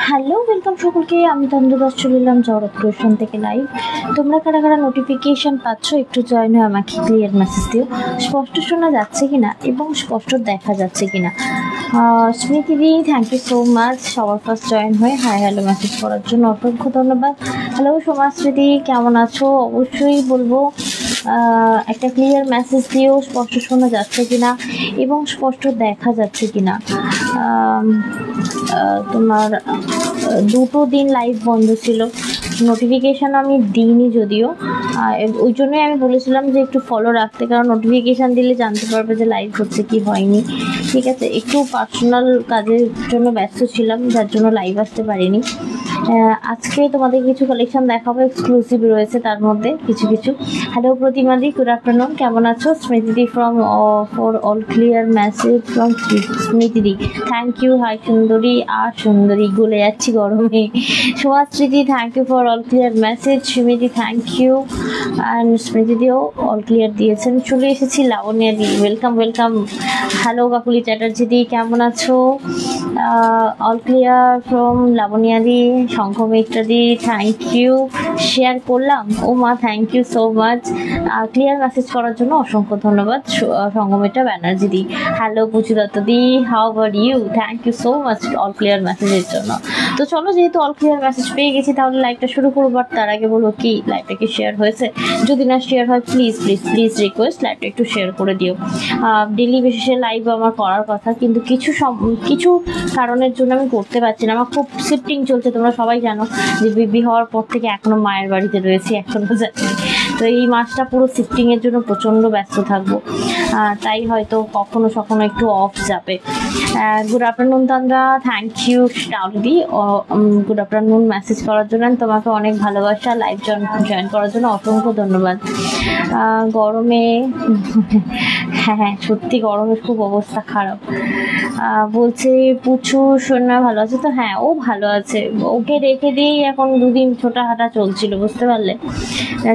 Hello, welcome সকলকে। আমি তন্দ্র দাস চলে এলাম জগৎ ক্রিয়েশন থেকে লাইভ। তোমরা কারা কারা নোটিফিকেশান পাচ্ছ একটু জয়েন হয়ে আমাকে ক্লিয়ার মেসেজ দিও, স্পষ্ট শোনা যাচ্ছে কিনা এবং স্পষ্ট দেখা যাচ্ছে কিনা। স্মৃতিদি, থ্যাংক ইউ সো মাচ সবার ফার্স্ট জয়েন হয়ে হাই হ্যালো মেসেজ করার জন্য অসংখ্য ধন্যবাদ। হ্যালো সমাজস্মৃতি, কেমন আছো? অবশ্যই বলবো একটা ক্লিয়ার মেসেজ দিও, স্পষ্ট শোনা যাচ্ছে কিনা এবং স্পষ্ট দেখা যাচ্ছে কিনা। তোমার দুটো দিন লাইভ বন্ধ ছিল, নোটিফিকেশান আমি দিইনি যদিও, ওই জন্যই আমি বলেছিলাম যে একটু ফলো রাখতে, কারণ নোটিফিকেশান দিলে জানতে পারবে যে লাইভ হচ্ছে কি হয়নি। ঠিক আছে, একটু পার্সোনাল কাজের জন্য ব্যস্ত ছিলাম, যার জন্য লাইভ আসতে পারিনি। আজকে তোমাদের কিছু কালেকশন দেখাবো, এক্সক্লুসিভ রয়েছে তার মধ্যে কিছু কিছু। হ্যালো প্রতিমাদি, গুড আফটারনুন, কেমন আছো? স্মৃতিদি from for all clear message from স্মৃতিদি, থ্যাংক ইউ। হাই সুন্দরী আর সুন্দরী, গলে যাচ্ছি গরমে। সোমাশ্রীদি, thank you for all clear message. সুমিদি, থ্যাংক ইউ। অ্যান্ড স্মৃতিদিও অল ক্লিয়ার দিয়েছেন। চলে এসেছি লাবণ্যাদি, ওয়েলকাম ওয়েলকাম। হ্যালো কাকুলি চ্যাটার্জিদি, কেমন আছো? অল ক্লিয়ার ফ্রম লাবণ্যাদি। শঙ্খ মিত্রদি, থ্যাংক ইউ। শেয়ার করলাম, ও মা, thank you so much. Clear message করার জন্য অসংখ্য ধন্যবাদ সঙ্গমিত্রা ব্যানার্জিদি। হ্যালো পুচু দত্তদি, how are you? Thank you so much all clear মেসেজের জন্য। তো চলো, যেহেতু অল ক্লিয়ার মেসেজ পেয়ে গেছি, তাহলে লাইভটা শুরু করবো। বাট তার আগে বলবো কি, লাইভটা কি শেয়ার হয়েছে? যদি না শেয়ার হয়, প্লিজ প্লিজ প্লিজ রিকোয়েস্ট, লাইভটা একটু শেয়ার করে দিও। ডেলি বেসিসে লাইভ আমার করার কথা, কিন্তু কিছু কারণের জন্য আমি করতে পারছি না। আমার খুব শিফটিং চলছে, তোমরা সবাই জানো যে বেবি হওয়ার পর থেকে এখনো মায়ের বাড়িতে রয়েছি, এখনো যাচ্ছি। তো এই মাসটা পুরো শিফটিংয়ের জন্য প্রচণ্ড ব্যস্ত থাকবো, তাই হয়তো কখনো সখনো একটু অফ যাবে। Good afternoon Tandra, thank you টাউলদি, গুড আফটারনুন মেসেজ করার জন্য। তোমাকে অনেক ভালোবাসা, লাইভ জয়েন করার জন্য অসংখ্য ধন্যবাদ। গরমে হ্যাঁ সত্যি গরমের খুব অবস্থা খারাপ। বলছে পুচু সোনা ভালো আছে তো? হ্যাঁ, ও ভালো আছে, ওকে রেখে দিয়েই এখন দুদিন ছোটা হাঁটা চলছিল, বুঝতে পারলে।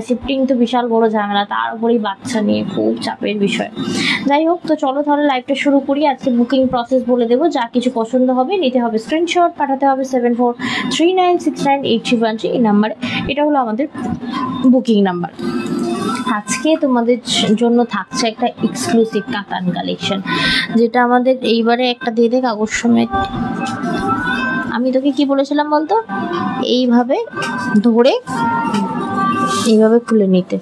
শিফটিং তো বিশাল বড় ঝামেলা, তার উপরেই বাচ্চা নিয়ে খুব চাপের বিষয়। যাই হোক, তো চলো তাহলে লাইভটা শুরু করি। আজকে বুকিং প্রসেস বলে দেবো, যা কিছু পছন্দ হবে নিতে হবে স্ক্রিনশট, পাঠাতে হবে 7439698313 এই নাম্বারে। এটা হলো আমাদের বুকিং নাম্বার। আজকে তোমাদের জন্য থাকছে একটা এক্সক্লুসিভ কাতান কালেকশন, যেটা আমাদের এইবারে একটা দিয়ে দে কাগজ সমেত। আমি তোকে কি বলেছিলাম বলতো, এইভাবে ধরে এইভাবে খুলে নিতে,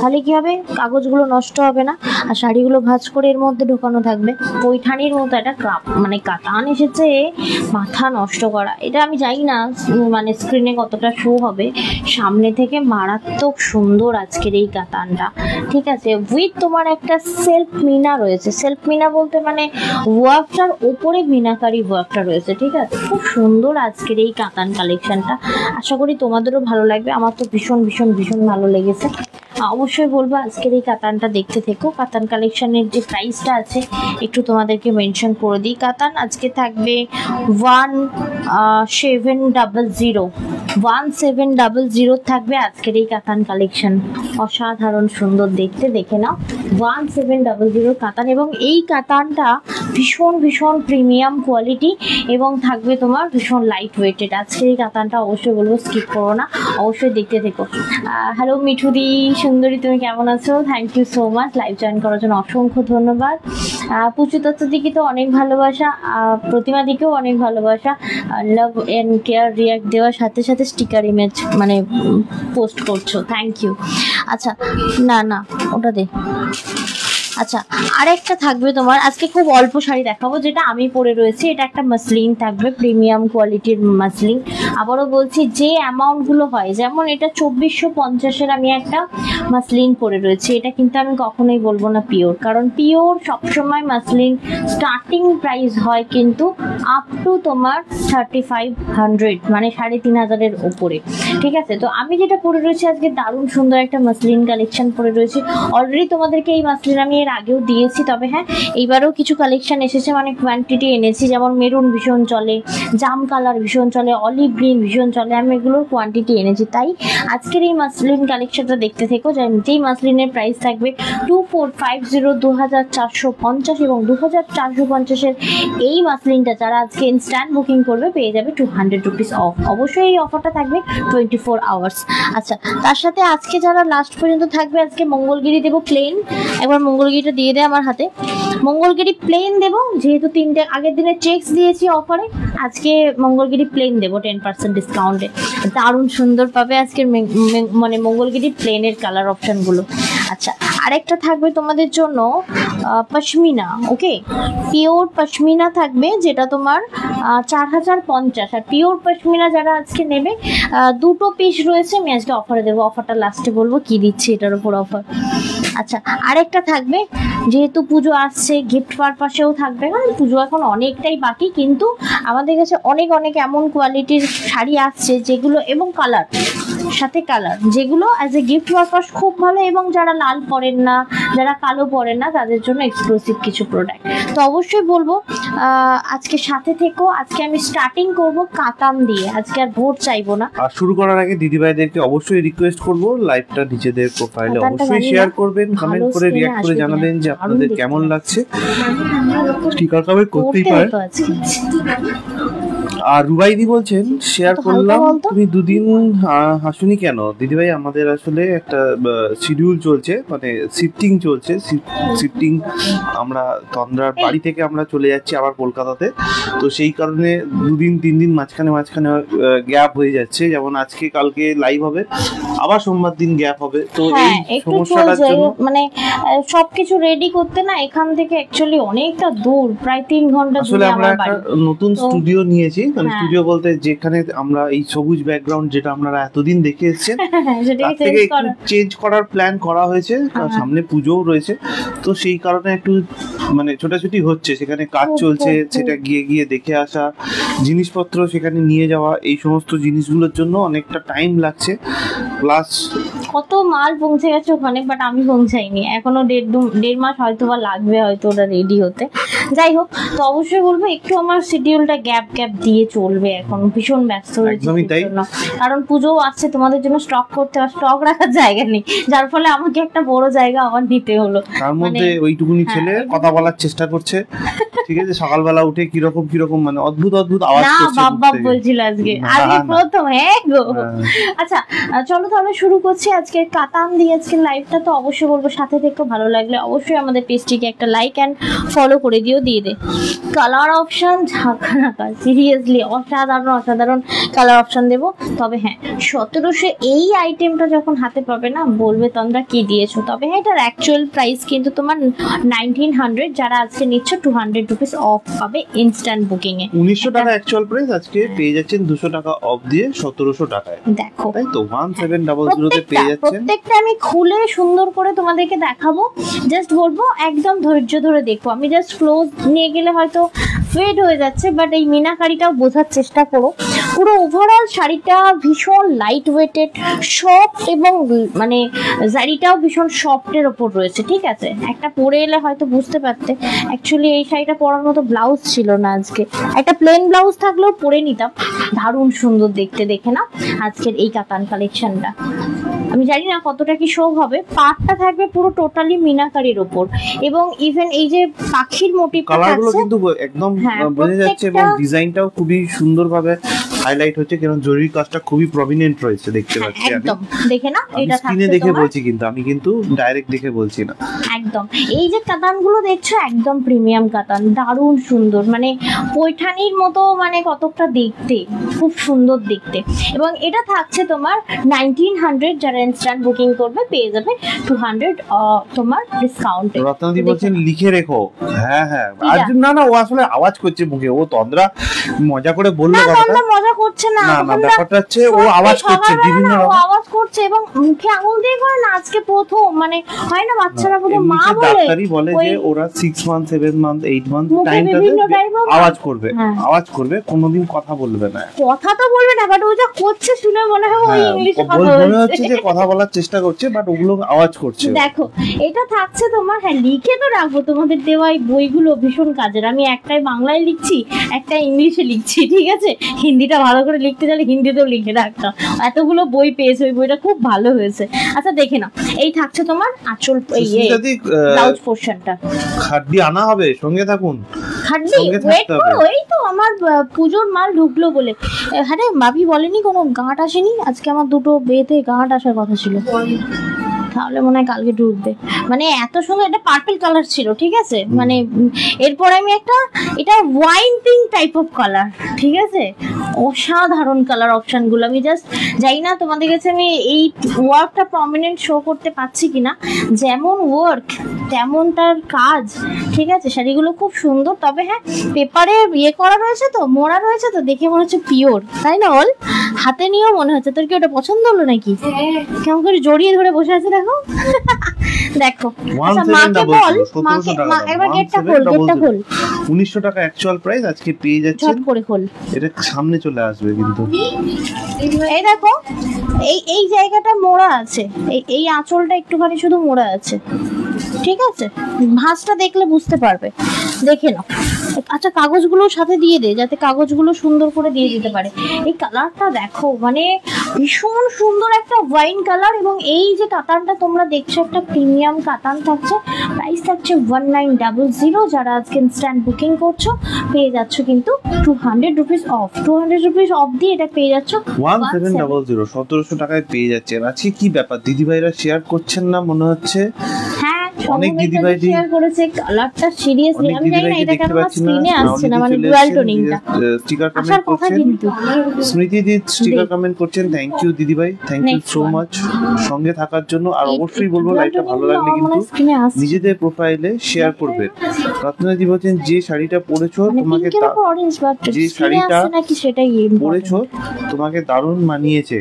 তাহলে কি হবে, কাগজগুলো নষ্ট হবে না, আর শাড়িগুলো ভাঁজ করে এর মধ্যে ঢোকানো থাকবে। পৈঠানির মতো একটা মানে কাতান এসেছে, মাথা নষ্ট করা। এটা আমি জানি না মানে স্ক্রিনে কতটা শো হবে, সামনে থেকে মারাত্মক সুন্দর আজকের এই কাতানটা। ঠিক আছে, উইথ তোমার একটা সেলফ মিনা রয়েছে। সেলফ মিনা বলতে মানে ওয়ার্কটার ওপরে মিনাকারি ওয়ার্কটা রয়েছে। ঠিক আছে, খুব সুন্দর আজকের এই কাতান কালেকশনটা। আশা করি তোমাদেরও ভালো লাগবে, আমার তো ভীষণ ভীষণ ভীষণ ভালো লেগেছে। অবশ্যই বলবো আজকের এই কাতানটা দেখতে থেকো। কাতান কালেকশনের যে প্রাইসটা আছে একটু তোমাদেরকে মেনশন করে দিই। কাতান আজকে থাকবে 1700 থাকবে আজকের এই কাতান কালেকশন। অসাধারণ সুন্দর দেখতে, দেখে নাও। 1700 কাতান, এবং এই কাতানটা ভীষণ ভীষণ প্রিমিয়াম কোয়ালিটি এবং থাকবে তোমার ভীষণ লাইট ওয়েটেড। আজকের এই কাতানটা অবশ্যই বলবো স্কিপ করো না, অবশ্যই দেখতে থেকো। হ্যালো মিঠুদি সুন্দরী, তুমি কেমন আছো? Thank you so much, live join করার জন্য অসংখ্য ধন্যবাদ। পুচু দত্তদিকে তো অনেক ভালোবাসা, প্রতিমা দিকেও অনেক ভালোবাসা। লাভ অ্যান্ড কেয়ার রিয়াক্ট দেওয়ার সাথে সাথে স্টিকার ইমেজ মানে পোস্ট করছো, থ্যাংক ইউ। আচ্ছা না না ওটা দে। আচ্ছা, আরেকটা থাকবে তোমার, আজকে খুব অল্প শাড়ি দেখাবো যেটা আমি পরে রয়েছি। এটা একটা মাসলিন থাকবে, প্রিমিয়াম কোয়ালিটির মাসলিন। আবারও বলছি, যে অ্যামাউন্টগুলো হয়, যেমন এটা 2450-এর আমি একটা মাসলিন পরে রয়েছি। এটা কিন্তু আমি কখনোই বলবো না পিওর, কারণ পিওর সবসময় মাসলিন স্টার্টিং প্রাইস হয় কিন্তু আপ টু তোমার 3500, মানে 3500-এর ওপরে। ঠিক আছে, তো আমি যেটা পরে রয়েছি আজকে দারুণ সুন্দর একটা মাসলিন কালেকশন পরে রয়েছি। অলরেডি তোমাদেরকে এই মাসলিন আমি এর আগেও দিয়েছি, তবে হ্যাঁ এইবারও কিছু কালেকশন এসেছে, মানে কোয়ান্টিটি এনেছি। যেমন মেরুন ভীষণ চলে, জাম কালার ভীষণ চলে, অলিভ গ্রিন ভীষণ চলে, আমি এগুলোর কোয়ান্টিটি এনেছি। তাই আজকের এই মাসলিন কালেকশনটা দেখতে থেকো, যেই মাসলিনের প্রাইস থাকবে 2450, 2450 এবং 2450-এর এই মাসলিনটা যারা আজকে ইনস্ট্যান্ট বুকিং করবে পেয়ে যাবে 200 রুপিস অফ। অবশ্যই এই অফারটা থাকবে 24 আওয়ার্স। আচ্ছা, তার সাথে আজকে যারা লাস্ট পর্যন্ত থাকবে, আজকে মঙ্গলগিরি দেবো প্লেন। একবার মঙ্গলগিরিটা দিয়ে দেয় আমার হাতে। মঙ্গলগিরি প্লেন দেবো, যেহেতু 3টে আগের দিনে চেকস দিয়েছি অফারে, আজকে মঙ্গলগিরি প্লেন দেবো 10% ডিসকাউন্টে। দারুণ সুন্দর পাবে আজকের মানে মঙ্গলগিরি প্লেনের কালার অপশানগুলো। আচ্ছা, আরেকটা থাকবে তোমাদের জন্য পশমিনা। ওকে, পিওর পশমিনা থাকবে, যেটা তোমার 4050। আর পিওর পশমিনা যারা আজকে নেবে, 2টো পিস রয়েছে, আমি আজকে অফারে দেবো। অফারটা লাস্টে বলবো কি দিচ্ছি এটার উপর অফার। আচ্ছা, আরেকটা থাকবে, যেহেতু পুজো আসছে গিফট পারপাসেও থাকবে। কারণ পুজো এখন অনেকটাই বাকি, কিন্তু আমাদের কাছে অনেক অনেক এমন কোয়ালিটির শাড়ি আসছে যেগুলো, এবং কালার সাথে কালার, যেগুলো অ্যাজ এ গিফট পারপাস খুব ভালো, এবং যারা লাল পরেন না, যারা কালো পরেন না, তাদের জন্য এক্সক্লুসিভ কিছু প্রোডাক্ট। তো অবশ্যই বলবো আজকে সাথে থেকো। আজকে আমি স্টার্টিং করব কাতান দিয়ে, আজকে আর ভোট চাইবো না। আর শুরু করার আগে দিদিভাইদেরকে অবশ্যই রিকোয়েস্ট করব, লাইভটা নিজেদের প্রোফাইলে অবশ্যই শেয়ার করবেন, কমেন্ট করে রিঅ্যাক্ট করে জানাবেন যে আপনাদের কেমন লাগছে। স্টিকার কমেন্ট করতেই পারেন। আর রুবাইদি বলছেন, শেয়ার করলাম তুমি দুদিন হাসুনি কেন? দিদিভাই, আমাদের আসলে একটা শিডিউল চলছে, মানে শিফটিং চলছে। শিফটিং আমরা তন্দ্রার বাড়ি থেকে আমরা চলে যাচ্ছি আবার কলকাতাতে, তো সেই কারণে 2-3 দিন মাঝখানে গ্যাপ হয়ে যাচ্ছে। যেমন আজকে কালকে লাইভ হবে, আবার সোমবার দিন গ্যাপ হবে। তো এই সমস্যাটার জন্য মানে সবকিছু রেডি করতে না, এখান থেকে অ্যাকচুয়ালি অনেকটা দূর, প্রায় 3 ঘন্টা আসলে আমরা একটা নতুন স্টুডিও নিয়েছি। মানে স্টুডিও বলতে যেখানে আমরা এই সবুজ ব্যাকগ্রাউন্ড যেটা আপনারা এতদিন দেখে এসেছেন, তার থেকে একটু চেঞ্জ করার প্ল্যান করা হয়েছে। সামনে পুজোও রয়েছে, তো সেই কারণে একটু মানে ছোটাছুটি হচ্ছে, সেখানে কাজ চলছে, সেটা গিয়ে দেখে আসা, জিনিসপত্র সেখানে নিয়ে যাওয়া, এই সমস্ত জিনিসগুলোর জন্য অনেকটা টাইম লাগছে। প্লাস কত মাল পৌঁছে গেছে ওখানে, বাট আমি পৌঁছাইনি এখনো। 1.5 মাস হয়তো বা লাগবে হয়তো ওটা রেডি হতে। যাই হোক, তো অবশ্যই বলবো একটু আমার শিডিউলটা গ্যাপ দিয়ে চলবে। এখন ভীষণ ব্যস্ত হয়েছে, কারণ পুজোও আসছে, তোমাদের জন্য স্টক করতে আর স্টক রাখার জায়গা নেই, যার ফলে আমাকে একটা বড় জায়গা আমার নিতে হলো। তার মধ্যে ওইটুকুনি ছেলে কথা বলার চেষ্টা করছে, ঠিক আছে, সকালবেলা উঠে কিরকম মানে অদ্ভুত আওয়াজ করছে। না, বাপ বলছিল আজকে প্রথম। হ্যাঁ গো। আচ্ছা, চলো তাহলে শুরু করছি আজকে কাতান দিয়ে আজকে লাইভটা। তো অবশ্যই বলবো সাথে থেকে ভালো লাগলে অবশ্যই আমাদের পেজটিকে একটা লাইক অ্যান্ড ফলো করে দিও। দিয়ে দে কালার অপশন ঝাঁকানাকা, সিরিয়াসলি অসাধারণ কালার অপশন দেবো। তবে হ্যাঁ, 1700 এই আইটেমটা যখন হাতে পাবে না, বলবে তোমরা কি দিয়েছো। তবে হ্যাঁ, এটার অ্যাকচুয়াল প্রাইস কিন্তু তোমার 1900, যারা আজকে নিচ্ছ 200 রুপিস অফ পাবে ইনস্ট্যান্ট বুকিং এ। 1900 টাকা অ্যাকচুয়াল প্রাইস, আজকে পেয়ে যাচ্ছেন 200 টাকা অফ দিয়ে 1700 টাকায়। দেখো, তাই তো 1700 তে পেয়ে যাচ্ছেন। প্রত্যেকটা আমি খুলে সুন্দর করে তোমাদেরকে দেখাবো। জাস্ট বলবো একদম ধৈর্য ধরে দেখো। আমি জাস্ট ক্লোজ নিয়ে গেলে হয়তো ফেড হয়ে যাচ্ছে, বাট এই মিনাকারিটাও বোঝার চেষ্টা করো। পুরো ওভারঅল শাড়িটা ভীষণ লাইট ওয়েটেড, সফট, এবং মানে শাড়িটাও ভীষণ সফটের ওপর রয়েছে, ঠিক আছে। একটা পরে এলে হয়তো বুঝতে পারতে, অ্যাকচুয়ালি এই শাড়িটা পরার মতো ব্লাউজ ছিল না আজকে। একটা প্লেন ব্লাউজ থাকলেও পরে নিতাম, দারুণ সুন্দর দেখতে। দেখে না আজকের এই কাতান কালেকশনটা, আমি জানি না কতটা কি শো হবে। পাটটা থাকবে পুরো টোটালি মিনাকারির ওপর, এবং ইভেন এই যে পাখির মোটিভটা কালারগুলো কিন্তু একদম বোঝা যাচ্ছে, এবং ডিজাইনটাও খুবই সুন্দরভাবে হাইলাইট হচ্ছে, কারণ জরি কাজটা খুবই প্রমিনেন্ট রয়েছে, দেখতে পাচ্ছি আমি। একদম দেখে না, এটা স্ক্রিনে দেখে বলছি, কিন্তু আমি কিন্তু ডাইরেক্ট দেখে বলছি না। একদম এই যে কাতানগুলো দেখছো, একদম প্রিমিয়াম কাতান, দারুণ সুন্দর, মানে পৈঠানির মতো, মানে কতটা দেখতে, খুব সুন্দর দেখতে। এবং এটা থাকছে তোমার 1900, যারা ইনস্ট্যান্ট বুকিং করবে পেয়ে যাবে 200 তোমার ডিসকাউন্টে। রত্নাদি বলছেন লিখে রেখো। হ্যাঁ, আর না ও আসলে আওয়াজ করছে মুখে, ও তন্দ্রা মজা করে বললো। তন্দ্রা মজা করছে না, না না, ব্যাপারটা হচ্ছে ও আওয়াজ করছে বিভিন্ন ও রকম। আওয়াজ করছে এবং মুখে আঙুল দিয়ে করে না, আজকে প্রথম, মানে হয় না বাচ্চারা প্রথম মা এমনিতে বলে ডাক্তারই বলে যে ওরা 6 মান্থ 7 মান্থ 8 মান্থ মুখে টাইমটাতে বিভিন্ন type of আওয়াজ করবে, হ্যাঁ। আওয়াজ করবে, কোনোদিন কথা বলবে না। কথা তো বলবে না, বাট ও যা করছে শুনে মনে হয় ওই হ্যাঁ, ইংলিশে ও কথা মনে হচ্ছে বলছে। যে কথা বলার চেষ্টা করছে, বাট ওগুলো আওয়াজ করছে। দেখো এটা থাকছে তোমার, হ্যাঁ লিখে তো রাখবো, তোমাদের দেওয়া এই বইগুলো ভীষণ কাজের। আমি একটাই বাংলায় লিখছি, একটা ইংলিশে লিখছি, ঠিক আছে? হিন্দিটা ভালো করে লিখতে চাইলে হিন্দিতেও লিখে রাখতাম। এতগুলো বই পেয়েছে, ওই বইটা খুব ভালো হয়েছে। আচ্ছা দেখে নাও, এই থাকছে তোমার আঁচল, এই যদি ব্লাউজ পোর্শনটা। খাড্ডি আনা হবে, সঙ্গে থাকুন। খাড্ডি সঙ্গে ওয়েট থাকতে করো, হবে। এই তো আমার পুজোর মাল ঢুকলো বলে। হ্যাঁ রে, ভাবি বলেনি কোনো গাঁট আসেনি আজকে? আমার দুটো বেতে গাঁট আসার কথা ছিল, তাহলে মনে হয় কালকে ঢুকবে। মানে এত সুন্দর, এটা পার্পল কালার ছিল, ঠিক আছে? মানে এরপর আমি একটা, এটা wine pink type of colour, ঠিক আছে? অসাধারণ কালার অপশনগুলো। আমি জাস্ট জানি না তোমাদের কাছে আমি এই ওয়ার্কটা প্রমিনেন্ট শো করতে পারছি কিনা। যেমন ওয়ার্ক তেমন তার কাজ, ঠিক আছে? শাড়িগুলো খুব সুন্দর, তবে হ্যাঁ পেপারে ইয়ে করা রয়েছে তো, মোড়া রয়েছে তো, দেখে মনে হচ্ছে পিওর, তাই না বল? হাতে নিয়েও মনে হচ্ছে। তোর কি ওটা পছন্দ হলো নাকি? কেমন করে জড়িয়ে ধরে বসে আছে দেখো। দেখো আচ্ছা, মাকে বল, মাকে একবার গেটটা খোল, গেটটা খোল। 1900 টাকা অ্যাকচুয়াল প্রাইস, আজকে পেয়ে যাচ্ছে। ঝট করে খোল। এটা সামনে চলে আসবে কিন্তু। এই দেখো, এই জায়গাটা মোড়া আছে, এই আঁচলটা একটুখানি শুধু মোড়া আছে, ঠিক আছে? ভাঁজটা দেখলে বুঝতে পারবে, দেখে নাও। আচ্ছা কাগজগুলো সাথে দিয়ে দে, যাতে কাগজগুলো সুন্দর করে দিয়ে দিতে পারে। এই কালারটা দেখো, মানে ভীষণ সুন্দর একটা ওয়াইন কালার। এবং এই যে কাতানটা তোমরা দেখছো, একটা প্রিমিয়াম কাতান থাকছে, প্রাইস থাকছে 1900। যারা আজকে ইনস্ট্যান্ট বুকিং করছো পেয়ে যাচ্ছ কিন্তু 200 রুপিস অফ, 200 রুপিস অফ দিয়ে এটা পেয়ে যাচ্ছ 1700, 1700 টাকায় পেয়ে যাচ্ছে। আজকে কি ব্যাপার, দিদি ভাইরা শেয়ার করছেন না মনে হচ্ছে? হ্যাঁ অনেক দিদিভাই শেয়ার করেছে কালারটা, সিরিয়াসলি আমি জানি না এটা কেন আমার স্ক্রিনে আসছে না, মানে ডুয়াল টোনিংটা স্টিকার আসার কমেন্ট কথা করছেন। কিন্তু। স্মৃতি দি স্টিকার কমেন্ট করছেন, থ্যাংক ইউ দিদি ভাই, thank you Next so one. Much সঙ্গে থাকার জন্য। আর অবশ্যই বলবো dual লাইভটা toning ভালো গুলো লাগলে আমার কিন্তু স্ক্রিনে আসছে। নিজেদের প্রোফাইলে শেয়ার করবেন। রত্নাদি বলছেন যে শাড়িটা পরেছো মানে তোমাকে পিঙ্কের উপর অরেঞ্জ, বাট যে স্ক্রিনে শাড়িটা আসছে নাকি সেটাই পরেছো তোমাকে দারুণ মানিয়েছে।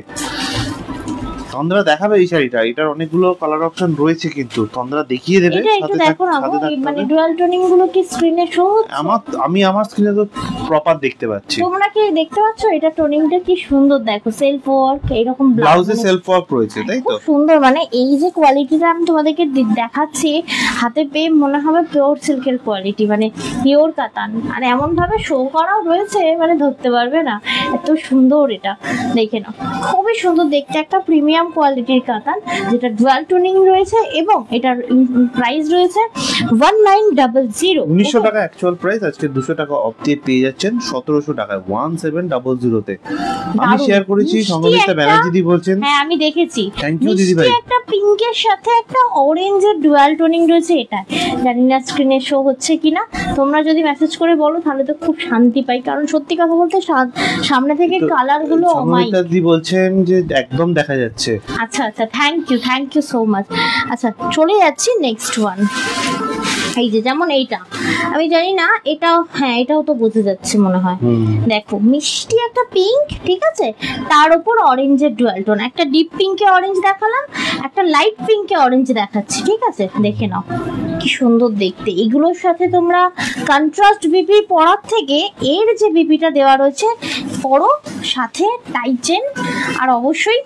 তন্দ্রা দেখাবে এই শাড়িটা, এটার অনেকগুলো কালার অপশন রয়েছে কিন্তু তন্দ্রা দেখিয়ে দেবে। এটা একটু দেখো না গো, মানে ডুয়াল টোনিং গুলো কি স্ক্রিনে শো হচ্ছে? আমি আমার স্ক্রিনে তো প্রপার দেখতে পাচ্ছি। তোমরা কি দেখতে পাচ্ছ? এটা টোনিংটা কি সুন্দর দেখো, সেলফ ওয়ার্ক, এরকম ব্লাউজে সেলফ ওয়ার্ক রয়েছে, তাই তো? খুব সুন্দর। মানে এই যে কোয়ালিটিটা আমি তোমাদেরকে দেখাচ্ছি, হাতে পেয়ে মনে হবে পিওর সিল্কের কোয়ালিটি, মানে পিওর কাতান। আর এমন ভাবে শো করাও রয়েছে, মানে ধরতে পারবে না, এত সুন্দর। এটা দেখে নাও, খুবই সুন্দর দেখতে, একটা প্রিমিয়াম কোয়ালিটির কাতান, যেটা ডুয়াল টোনিং রয়েছে। এবং এটার প্রাইস রয়েছে 1900। 1900 টাকা অ্যাকচুয়াল প্রাইস, আজকে 200 টাকা অফ দিয়ে পেয়ে যাচ্ছেন 1700 টাকায় 1700 তে। আমি শেয়ার করেছি, সংগীতা ব্যানার্জি দি বলছেন হ্যাঁ আমি দেখেছি। থ্যাংক ইউ দিদি ভাই। একটা পিঙ্কের সাথে একটা অরেঞ্জের ডুয়াল টোনিং রয়েছে, এটা জানি না স্ক্রিনে শো হচ্ছে কিনা। তোমরা যদি মেসেজ করে বলো তাহলে তো খুব শান্তি পাই, কারণ সত্যি কথা বলতে সামনে থেকে কালার গুলো সংগীতা দি বলছেন যে একদম দেখা যাচ্ছে। আচ্ছা আচ্ছা, থ্যাংক ইউ সো মাচ। আচ্ছা চলে যাচ্ছি নেক্সট ওয়ান। এই যে যেমন এইটা, আমি জানি না এটাও, হ্যাঁ এটাও তো বোঝা যাচ্ছে মনে হয়। দেখো মিষ্টি একটা পিঙ্ক, ঠিক আছে, তার উপর অরেঞ্জের ডুয়াল টোন। একটা ডিপ পিঙ্কে অরেঞ্জ দেখালাম, একটা লাইট পিঙ্কে অরেঞ্জ দেখাচ্ছি, ঠিক আছে? দেখে নাও কি সুন্দর দেখতে। এগুলোর সাথে তোমরা কন্ট্রাস্ট বিপি পরার থেকে এর যে বিপিটা দেওয়া রয়েছে পরো, সাথে টাই চেন, আর অবশ্যই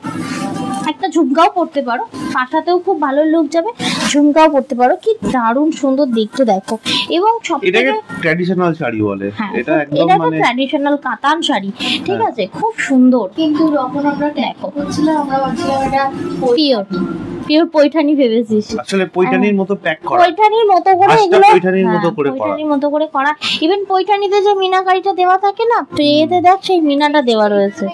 একটা ঝুমকাও পরতে পারো, পাটাতেও খুব ভালো লুক যাবে। ঝুমকাও পরতে পারো, কি দারুণ সুন্দর দেখতে দেখো। এবং এটাকে ট্র্যাডিশনাল শাড়ি বলে, এটা একদম মানে ট্র্যাডিশনাল কাতান শাড়ি, ঠিক আছে, খুব সুন্দর। কিন্তু যখন আমরা দেখো করছিলাম আমরা ভাবছিলাম এটা পিওর পৈঠানি ভেবেছিস, আসলে পৈঠানির মতো প্যাক করা, পৈঠানির মতো করে এগুলো, পৈঠানির মতো করে করা, পৈঠানির মতো করে করা। ইভেন পৈঠানিতে যে মিনাকারিটা দেওয়া থাকে না, ট্রেতে দেখ সেই মিনাটা দেওয়া রয়েছে।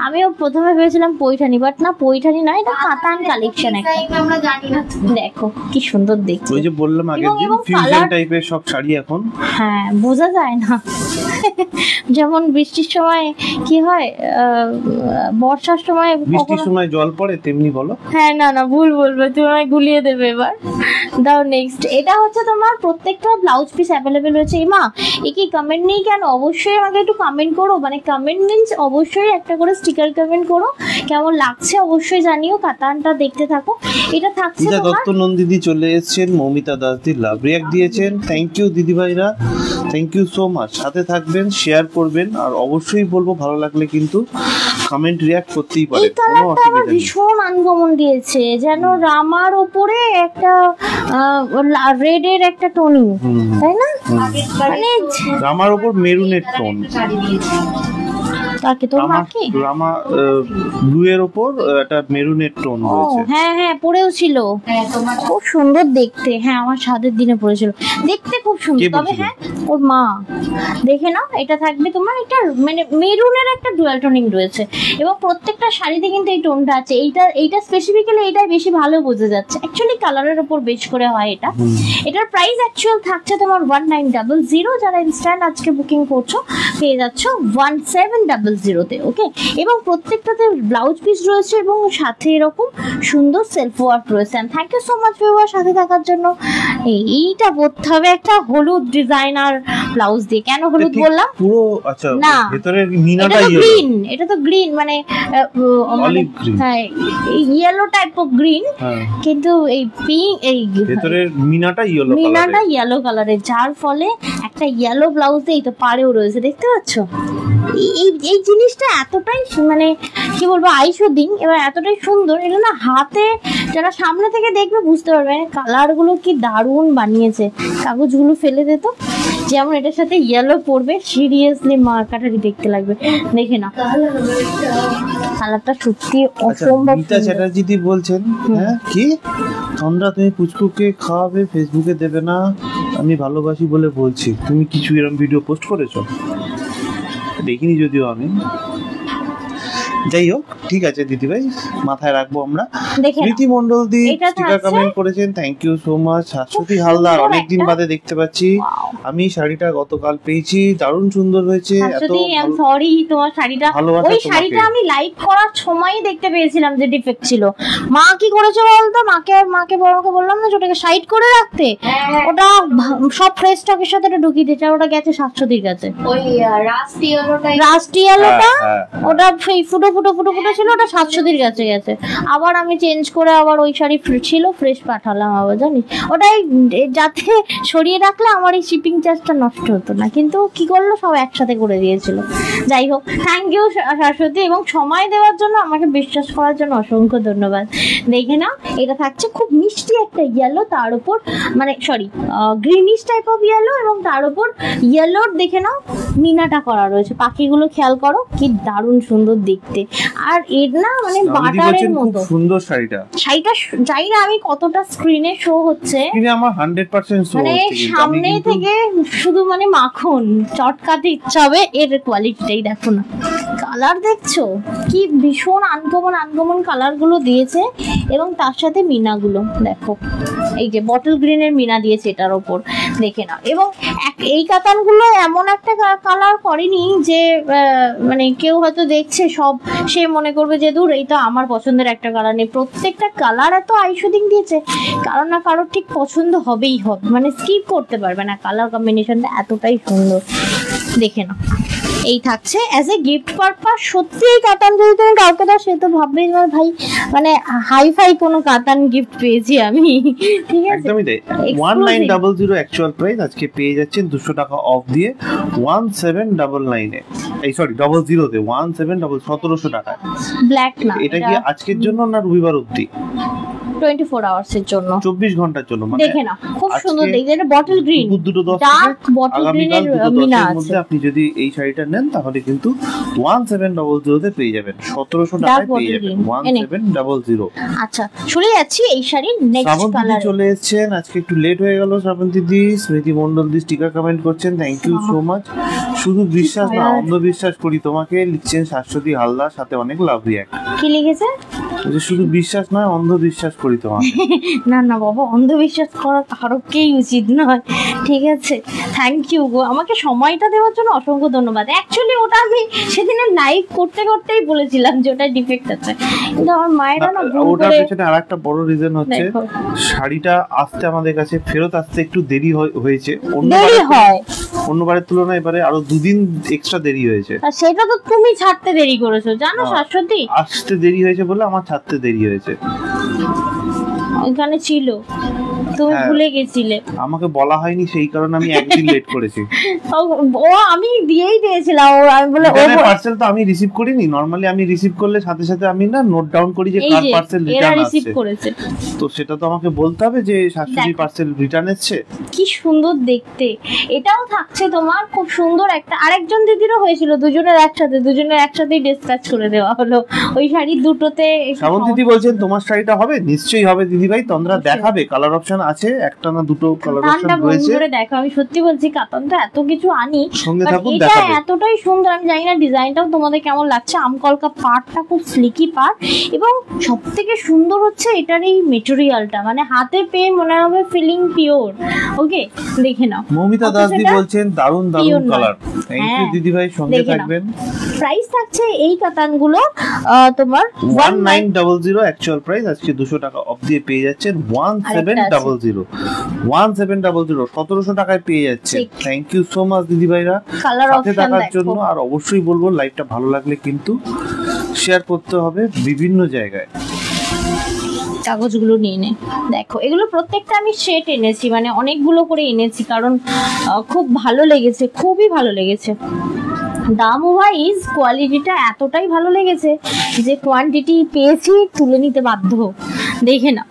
আমিও প্রথমে ভেবেছিলাম পৈঠানি, বাট না পৈঠানি না, এটা কাতান কালেকশন একটা। আমরা জানি না। দেখো কি সুন্দর দেখতে। ওই যে বললাম আগের দিন ফিউশন টাইপের সব শাড়ি এখন, হ্যাঁ বোঝা যায় না। যেমন বৃষ্টির সময় কি হয়, বর্ষার সময় বৃষ্টির সময় জল পড়ে তেমনি বলো। হ্যাঁ না ভুল বলবে, তুমি আমায় গুলিয়ে দেবে এবার। দাও নেক্সট। এটা হচ্ছে তোমার প্রত্যেকটা ব্লাউজ পিস অ্যাভেলেবেল রয়েছে। মা এ কি কমেন্ট নেই কেন? অবশ্যই আমাকে একটু কমেন্ট করো, মানে কমেন্ট মিন্স অবশ্যই একটা করে স্টিকার কমেন্ট করো, কেমন লাগছে অবশ্যই জানিও। কাতানটা দেখতে থাকো। এটা থাকছে পূজা তোমার দত্ত নন্দিদি চলে এসেছেন, মৌমিতা দাসদি লাভ রিয়াক্ট দিয়েছেন, থ্যাংক ইউ দিদি ভাইরা, থ্যাংক ইউ সো মাচ। সাথে থাকবেন, শেয়ার করবেন, আর অবশ্যই বলবো ভালো লাগলে কিন্তু কমেন্ট রিয়াক্ট করতেই পারে, এই কোনো কালারটা আমার অসুবিধা নেই। ভীষণ আনকমন দিয়েছে, যেন রামার ওপরে একটা রেডের একটা টোনিং, তাই না? মানে রামার উপর মেরুনের টোন, শাড়ি দিয়েছি। তাকে তো মাকে রামা ব্লু এর উপর একটা মেরুনের টোন ও রয়েছে। হ্যাঁ হ্যাঁ পরেও ছিল, হ্যাঁ তোমার খুব সুন্দর দেখতে। হ্যাঁ আমার স্বাদের দিনে পড়েছিল, দেখতে খুব সুন্দর। কে তবে পরেছিল? হ্যাঁ ওর মা, দেখে নাও। এটা থাকবে তোমার, এটা মানে মেরুনের একটা ডুয়াল টোনিং রয়েছে, এবং প্রত্যেকটা শাড়িতে কিন্তু এই টোনটা আছে। এইটা স্পেসিফিক্যালি এইটাই বেশি ভালো বোঝা যাচ্ছে। অ্যাকচুয়ালি কালারের উপর বেশ করে হয় এটা। এটার প্রাইস অ্যাকচুয়াল থাকছে তোমার 1900। যারা ইনস্ট্যান্ট আজকে বুকিং করছো পেয়ে যাচ্ছ 1700-তে। ওকে, এবং প্রত্যেকটাতে ব্লাউজ পিস রয়েছে এবং সাথে এরকম সুন্দর সেলফ ওয়ার্ক রয়েছে। Thank you so much viewer সাথে থাকার জন্য। এইটা পরতে হবে একটা হলুদ ডিজাইনার ব্লাউজ দিয়ে। কেন হলুদ ঠিক বললাম? পুরো আচ্ছা, না। ভেতরের এটা মিনাটা তো ইয়েলো, গ্রিন, এটা তো গ্রিন মানে Olive green। হ্যাঁ ইয়েলো টাইপ অফ গ্রিন, হ্যাঁ কিন্তু এই পিঙ্ক এই ভেতরের মিনাটা ইয়েলো মিনাটা কালারের। ইয়েলো কালারের, যার ফলে একটা ইয়েলো ব্লাউজ এই তো পাড়েও রয়েছে, দেখতে পাচ্ছ? এই জিনিসটা এতটাই মানে কি বলবো আইশোদিং, এবার এতটাই সুন্দর। এটা না হাতে যারা সামনে থেকে দেখবে বুঝতে পারবে কালার গুলো কি দারুণ বানিয়েছে। কাগজগুলো ফেলে দে তো। যেমন এটার সাথে ইয়েলো পড়বে, সিরিয়াসলি মার্কাটারি দেখতে লাগবে। দেখে না কালারটা সত্যি আচ্ছা, অসম্ভব গীতা সুন্দর। চ্যাটার্জি দি বলছেন, হ্যাঁ কি তন্দ্রা তুমি পুচকুকে খাওয়াবে, ফেসবুকে দেবে না, আমি ভালোবাসি বলে বলছি। তুমি কিছু এরকম ভিডিও পোস্ট করেছো? দেখিনি যদিও আমি। যাই হোক, ঠিক আছে দিদি ভাই, মাথায় রাখবো আমরা। দেখে নাও। প্রীতি মন্ডল দি এটা স্টিকার থাকছে- কমেন্ট করেছেন, thank you so much. Shashwati খুব হালদার সুন্দর অনেকদিন একটা- বাদে দেখতে পাচ্ছি। Wow. আমি শাড়িটা গতকাল পেয়েছি, দারুণ সুন্দর হয়েছে। এত শাশ্বতী আই এম ভালো- সরি, তোমার শাড়িটা ভালোবাসা ওই তোমাকে। শাড়িটা আমি লাইভ করার সময়ই দেখতে পেয়েছিলাম যে ডিফেক্ট ছিল। মা কি করেছে বলতো? মাকে বড়কে বললাম না যে ওটাকে সাইড করে রাখতে, ওটা সব ফ্রেশ স্টকের সাথে ওটা ঢুকিয়ে দিয়েছে, আর ওটা গেছে শাশ্বতীর কাছে। ওই রাস্ট ইয়েলোটাই রাস্টি আলোটা হ্যাঁ, হ্যাঁ। ওটা ফুটো ছিল, ওটা শাশ্বতীর কাছে গেছে। আবার আমি চেঞ্জ করে আবার ওই শাড়ি ছিল ফ্রেশ পাঠালাম আবার, জানিস? ওটাই যাতে সরিয়ে রাখলে আমার এই শিপিং চার্জটা নষ্ট হতো না, কিন্তু কি করলো সব একসাথে করে দিয়েছিল। যাই হোক, থ্যাংক ইউ শাশ্বতী, এবং সময় দেওয়ার জন্য, আমাকে বিশ্বাস করার জন্য অসংখ্য ধন্যবাদ। দেখে নাও, এটা থাকছে খুব মিষ্টি একটা ইয়েলো, তার উপর মানে sorry greenish type of yellow, এবং তার উপর ইয়েলোর দেখে নাও মিনাটা করা রয়েছে। পাখিগুলো খেয়াল করো কি দারুণ সুন্দর দেখতে। আর এর না মানে দিদি বাটারের বলছেন খুব মতো সুন্দর শাড়িটা। শাড়িটা জানি না আমি কতটা স্ক্রিনে শো হচ্ছে, কিন্তু আমার 100% শো মানে হচ্ছে, কিন্তু আমি সামনে কিন্তু থেকে শুধু মানে মাখন চটকাতে ইচ্ছা হবে। এর কোয়ালিটিটাই দেখো না, কালার দেখছো কি ভীষণ আনকমন কালার গুলো দিয়েছে, এবং তার সাথে মিনাগুলো দেখো, এই যে বটল গ্রিনের মিনা দিয়েছে এটার ওপর, দেখে না। এবং এই কাতানগুলো এমন একটা কালার করেনি যে মানে কেউ হয়তো দেখছে সব সে মনে করবে যে দূর এই তো আমার পছন্দের একটা কালার নেই। প্রত্যেকটা কালার এত আইশুদিং দিয়েছে, কারণ না কারোর ঠিক পছন্দ হবেই হবে, মানে স্কিপ করতে পারবে না। কালার কম্বিনেশনটা এতটাই সুন্দর, দেখে না। এই থাকছে অ্যাজ এ গিফট পারপাস। সত্যি এই কাতান যদি তুমি কাউকে দাও, সে তো ভাববেই না ভাই মানে হাই কোনো কাতান গিফট পেয়েছি আমি, ঠিক আছে? একদমই তাই। Exclusive। 1900 অ্যাকচুয়াল প্রাইস, আজকে পেয়ে যাচ্ছেন 200 টাকা অফ দিয়ে 1799 এ। এই সরি 00 তে 1700 টাকা। ব্ল্যাক না, এটা কি আজকের জন্য না রবিবার অবধি? 24 আওয়ার্স এর জন্য, 24 ঘন্টার জন্য। মানে দেখে না খুব আজকে সুন্দর দেখতে। এটা বটল গ্রিন, দুপুর 2:10 ডার্ক থেকে বটল আগামীকাল গ্রিনের 2:10 মিনা এর আছে। মধ্যে আপনি যদি এই শাড়িটা নেন তাহলে কিন্তু 1700 তে পেয়ে যাবেন, 1700 Dark টাকায় পেয়ে bottle যাবেন green। এনে। 1700। আচ্ছা চলে যাচ্ছি এই শাড়ির নেক্সট শ্রাবণ দিদি কালার। চলে এসেছেন, আজকে একটু লেট হয়ে গেল শ্রাবণ দিদি। স্মৃতি মন্ডল দি স্টিকার কমেন্ট করছেন, থ্যাংক ইউ সো মাচ। শুধু বিশ্বাস না, অন্ধবিশ্বাস করি তোমাকে, লিখছেন শাশ্বতী হালদার, সাথে অনেক লাভ রিয়াক্ট। কি লিখেছে? শুধু বিশ্বাস নয়, অন্ধবিশ্বাস করি তোমাকে। না না বাবা, অন্ধবিশ্বাস করা কারোকেই উচিত নয়, ঠিক আছে? থ্যাংক ইউ গো, আমাকে সময়টা দেওয়ার জন্য অসংখ্য ধন্যবাদ। অ্যাকচুয়ালি ওটা আমি সেদিনে লাইভ করতে করতেই বলেছিলাম যে ওটা ডিফেক্ট আছে, কিন্তু আমার মায়েরা না ভুল ওটার করে। পেছনে আরেকটা বড় রিজন হচ্ছে দেখো। শাড়িটা আসতে আমাদের কাছে ফেরত আসতে একটু দেরি হয়েছে, দেরি হয়, অন্যবারের তুলনায় এবারে আরো 2 দিন এক্সট্রা দেরি হয়েছে। আর সেটা তো তুমি ছাড়তে দেরি করেছো, জানো শাশ্বতী? আসতে দেরি হয়েছে বলে আমার ছাড়তে দেরি হয়েছে। ওইখানে ছিল, তুমি ভুলে গেছিলে। আমাকে বলা হয়নি, সেই কারণে আমি একদিন লেট করেছি। ও আমি দিয়েই দিয়েছিলাম, আমি বলে ও পার্সেল তো আমি রিসিভ করিনি। নরমালি আমি রিসিভ করলে সাথে সাথে আমি না নোট ডাউন করি যে কার পার্সেল রিটার্ন রিসিভ আসছে, করেছে, তো সেটা তো আমাকে বলতে হবে যে শাশুড়ি পার্সেল রিটার্ন এসেছে। কি সুন্দর দেখতে। এটাও থাকছে তোমার খুব সুন্দর একটা, আরেকজন দিদিরও হয়েছিল, দুজনের একসাথেই ডিসপ্যাচ করে দেওয়া হলো ওই শাড়ি দুটোতে। শ্রাবণ দিদি বলছেন তোমার শাড়িটা হবে, নিশ্চয়ই হবে দিদি ভাই, তোমরা দেখাবে কালার অপশন আছে, একটা না দুটো কালার অপশন রয়েছে। দেখো আমি সত্যি বলছি, কাতান তো এত কিছু আনি, সঙ্গে থাকুন, এটা দেখাবে। এতটাই সুন্দর, আমি জানি না ডিজাইনটাও তোমাদের কেমন লাগছে। আমকলকা পাড়টা খুব স্লিকি পাড়, এবং সব থেকে সুন্দর হচ্ছে এটার এই মেটেরিয়ালটা, মানে হাতে পেয়ে মনে হবে ফিলিং পিওর। ওকে, দেখে নাও। মৌমিতা দাস দি বলছেন দারুন দারুন কালার। থ্যাংক ইউ হ্যাঁ, দিদি ভাই, সঙ্গে থাকবেন। প্রাইস থাকছে এই কাতানগুলো তোমার 1900 অ্যাকচুয়াল প্রাইস, আজকে 200 টাকা অফ দিয়ে পেয়ে যাচ্ছেন 1700 1700 টাকায় পেয়ে যাচ্ছে। থ্যাংক ইউ সো মাচ দিদি ভাইরা সাথে থাকার জন্য। আর অবশ্যই বলবো লাইভটা ভালো লাগলে কিন্তু শেয়ার করতে হবে বিভিন্ন জায়গায়। কাগজগুলো নিয়ে নে, দেখো এগুলো প্রত্যেকটা আমি সেট এনেছি, মানে অনেকগুলো করে এনেছি, কারণ খুব ভালো লেগেছে, খুবই ভালো লেগেছে। দাম ওয়াইজ কোয়ালিটিটা এতটাই ভালো লেগেছে যে কোয়ান্টিটি পেয়েছি তুলে নিতে বাধ্য। দেখে না,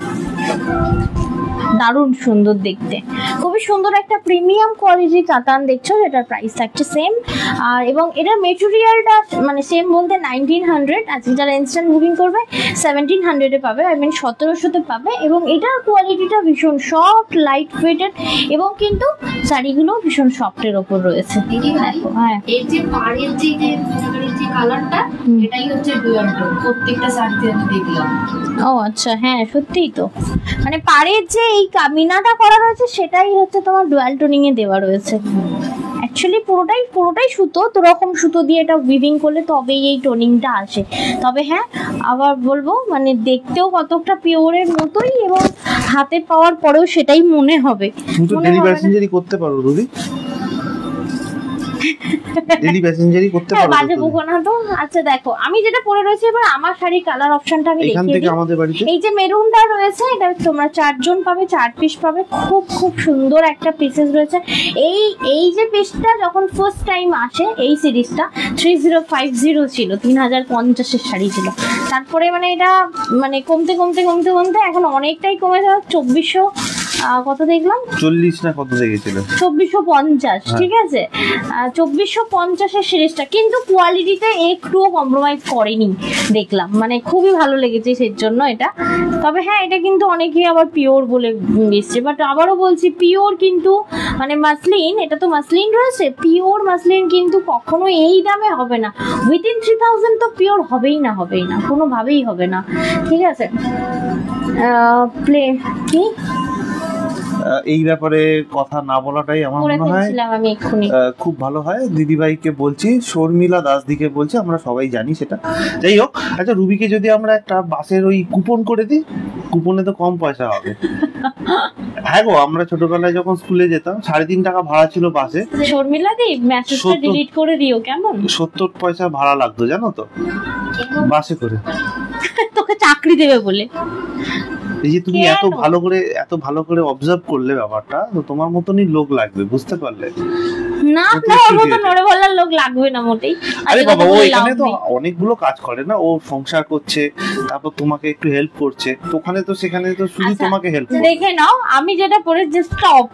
দারুণ সুন্দর দেখতে, খুবই সুন্দর একটা প্রিমিয়াম কোয়ালিটির কাতান দেখছো, যেটার প্রাইস থাকছে সেম। আর এবং এটার মেটেরিয়ালটা মানে সেম বলতে 1900, আজকে যারা ইনস্ট্যান্ট বুকিং করবে 1700-এ পাবে, আই মিন 1700-তে পাবে। এবং এটার কোয়ালিটিটা ভীষণ সফট, লাইট ওয়েটেড, এবং কিন্তু শাড়িগুলো ভীষণ সফটের ওপর রয়েছে। দিদি ভাই, হ্যাঁ, এর যে পাড়ের যে কালারটা, এটাই হচ্ছে ডুয়াল টোন, প্রত্যেকটা শাড়িতে আমি দেখলাম। ও আচ্ছা, হ্যাঁ সত্যিই তো, মানে পাড়ের যে এই কামিনাটা করা রয়েছে সেটাই হচ্ছে তোমার ডুয়াল টোনিং এ দেওয়া রয়েছে। অ্যাকচুয়ালি পুরোটাই সুতো, তো রকম সুতো দিয়ে এটা উইভিং করলে তবেই এই টোনিংটা আসে। তবে হ্যাঁ, আবার বলবো মানে দেখতেও কতটা পিওরের মতোই, এবং হাতে পাওয়ার পরেও সেটাই মনে হবে। তুমি তো ডেলি প্যাসেঞ্জারি করতে পারো রুবি, ডেলি প্যাসেঞ্জারি করতে পারো বাজে বকো না তো। আচ্ছা দেখো, আমি যেটা পরে রয়েছে, এবার আমার শাড়ির কালার অপশনটা আমি এখান দেখিয়ে থেকে দিই। আমাদের বাড়িতে এই যে মেরুনটা রয়েছে, এটা তোমরা 4 জন পাবে, 4 পিস পাবে, খুব খুব সুন্দর একটা পিসেস রয়েছে। এই যে পিসটা যখন ফার্স্ট টাইম আসে এই সিরিজটা 3050 ছিল, 3050-এর শাড়ি ছিল। তারপরে মানে এটা মানে কমতে এখন অনেকটাই কমে যাওয়া 2400 কত দেখলাম, 40 না কত দেখেছিল, 2450, ঠিক আছে। 2450-এর সিরিজটা কিন্তু কোয়ালিটিতে একটুও কম্প্রোমাইজ করেনি দেখলাম, মানে খুবই ভালো লেগেছে সেই জন্য এটা। তবে হ্যাঁ, এটা কিন্তু অনেকেই আবার পিওর বলে এসছে, বাট আবারও বলছি পিওর কিন্তু মানে মাসলিন, এটা তো মাসলিন রয়েছে, পিওর মাসলিন কিন্তু কখনো এই দামে হবে না। উইদিন 3000 তো পিওর হবেই না, কোনোভাবেই হবে না, ঠিক আছে। কি এই ব্যাপারে কথা না বলাটাই আমার মনে হয় আমি এক্ষুনি খুব ভালো হয়। দিদিভাইকে বলছি, শর্মিলা দাস দিকে বলছি, আমরা সবাই জানি সেটা। যাই হোক, আচ্ছা রুবিকে যদি আমরা একটা বাসের ওই কুপন করে দিই, কুপনে তো কম পয়সা হবে। হ্যাঁ গো, আমরা ছোটবেলায় যখন স্কুলে যেতাম 3.5 টাকা ভাড়া ছিল বাসে। শর্মিলা দি মেসেজটা ডিলিট করে দিও কেমন, 70 পয়সা ভাড়া লাগতো জানো তো বাসে করে। তোকে চাকরি দেবে বলে। এই যে তুমি এত ভালো করে অবজার্ভ করলে ব্যাপারটা, তো তোমার মতনই লোক লাগবে, বুঝতে পারলে না না, ওর মতো নড়ে বলার লোক লাগবে না মোটেই। আরে বাবা, ও এখানে তো অনেকগুলো কাজ করে না, ও সংসার করছে, তারপর তোমাকে একটু হেল্প করছে, তো ওখানে তো সেখানে তো শুধু তোমাকে হেল্প করবে। দেখে নাও, আমি যেটা পরেছি স্টপ,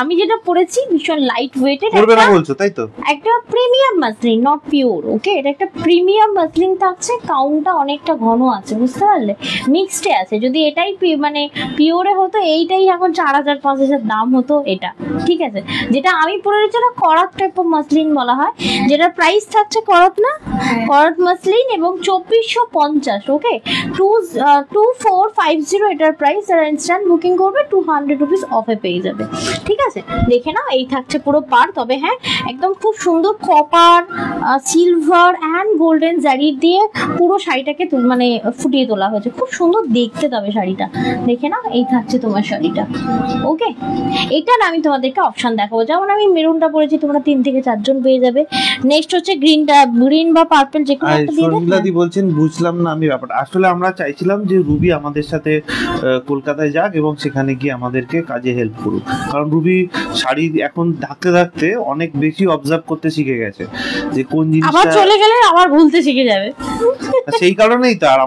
আমি যেটা পরেছি ভীষণ লাইট ওয়েটেড, করবে না বলছো তাই তো, একটা প্রিমিয়াম মাসলিন, নট পিওর। ওকে, এটা একটা প্রিমিয়াম মাসলিন থাকছে, কাউন্টটা অনেকটা ঘন আছে, বুঝতে পারলে, মিক্সডে আছে। যদি এটাই মানে পিওরে হতো, এইটাই এখন 4000-5000 দাম হতো এটা, ঠিক আছে। যেটা আমি পরে রয়েছে না করাত টাইপ অফ মাসলিন বলা হয়, যেটার প্রাইস থাকছে করাত না, করাত মাসলিন এবং 2450। ওকে, 2450 এটার প্রাইস। যারা ইনস্ট্যান্ট বুকিং করবে 200 রুপিস অফে পেয়ে যাবে। ঠিক আছে, দেখে নাও। এই থাকছে পুরো পার। তবে হ্যাঁ, একদম খুব সুন্দর কপার, সিলভার অ্যান্ড গোল্ডেন জারি দিয়ে পুরো শাড়িটাকে মানে ফুটিয়ে তোলা হয়েছে। খুব সুন্দর দেখতে। তবে শাড়িটা দেখে নাও। এই থাকছে তোমার শাড়িটা। ওকে, এটার আমি তোমাদেরকে অপশন দেখাবো। যেমন আমি মেরুনটা পরেছি, তোমরা 3 থেকে 4 জন পেয়ে যাবে। নেক্সট হচ্ছে গ্রিন বা পার্পল, যে কোনো একটা দিয়ে শর্মিলাদি বলছেন বুঝলাম না আমি ব্যাপারটা। আসলে আমরা চাইছিলাম যে রুবি আমাদের সাথে কলকাতায় যাক এবং সেখানে গিয়ে আমাদেরকে কাজে হেল্প করুক, কারণ রুবি শাড়ি এখন থাকতে থাকতে অনেক বেশি অবজার্ভ করতে শিখে গেছে যে কোন আবার জিনিসটা চলে গেলে আবার ভুলতে শিখে যাবে। সেই কারণেই তো। আর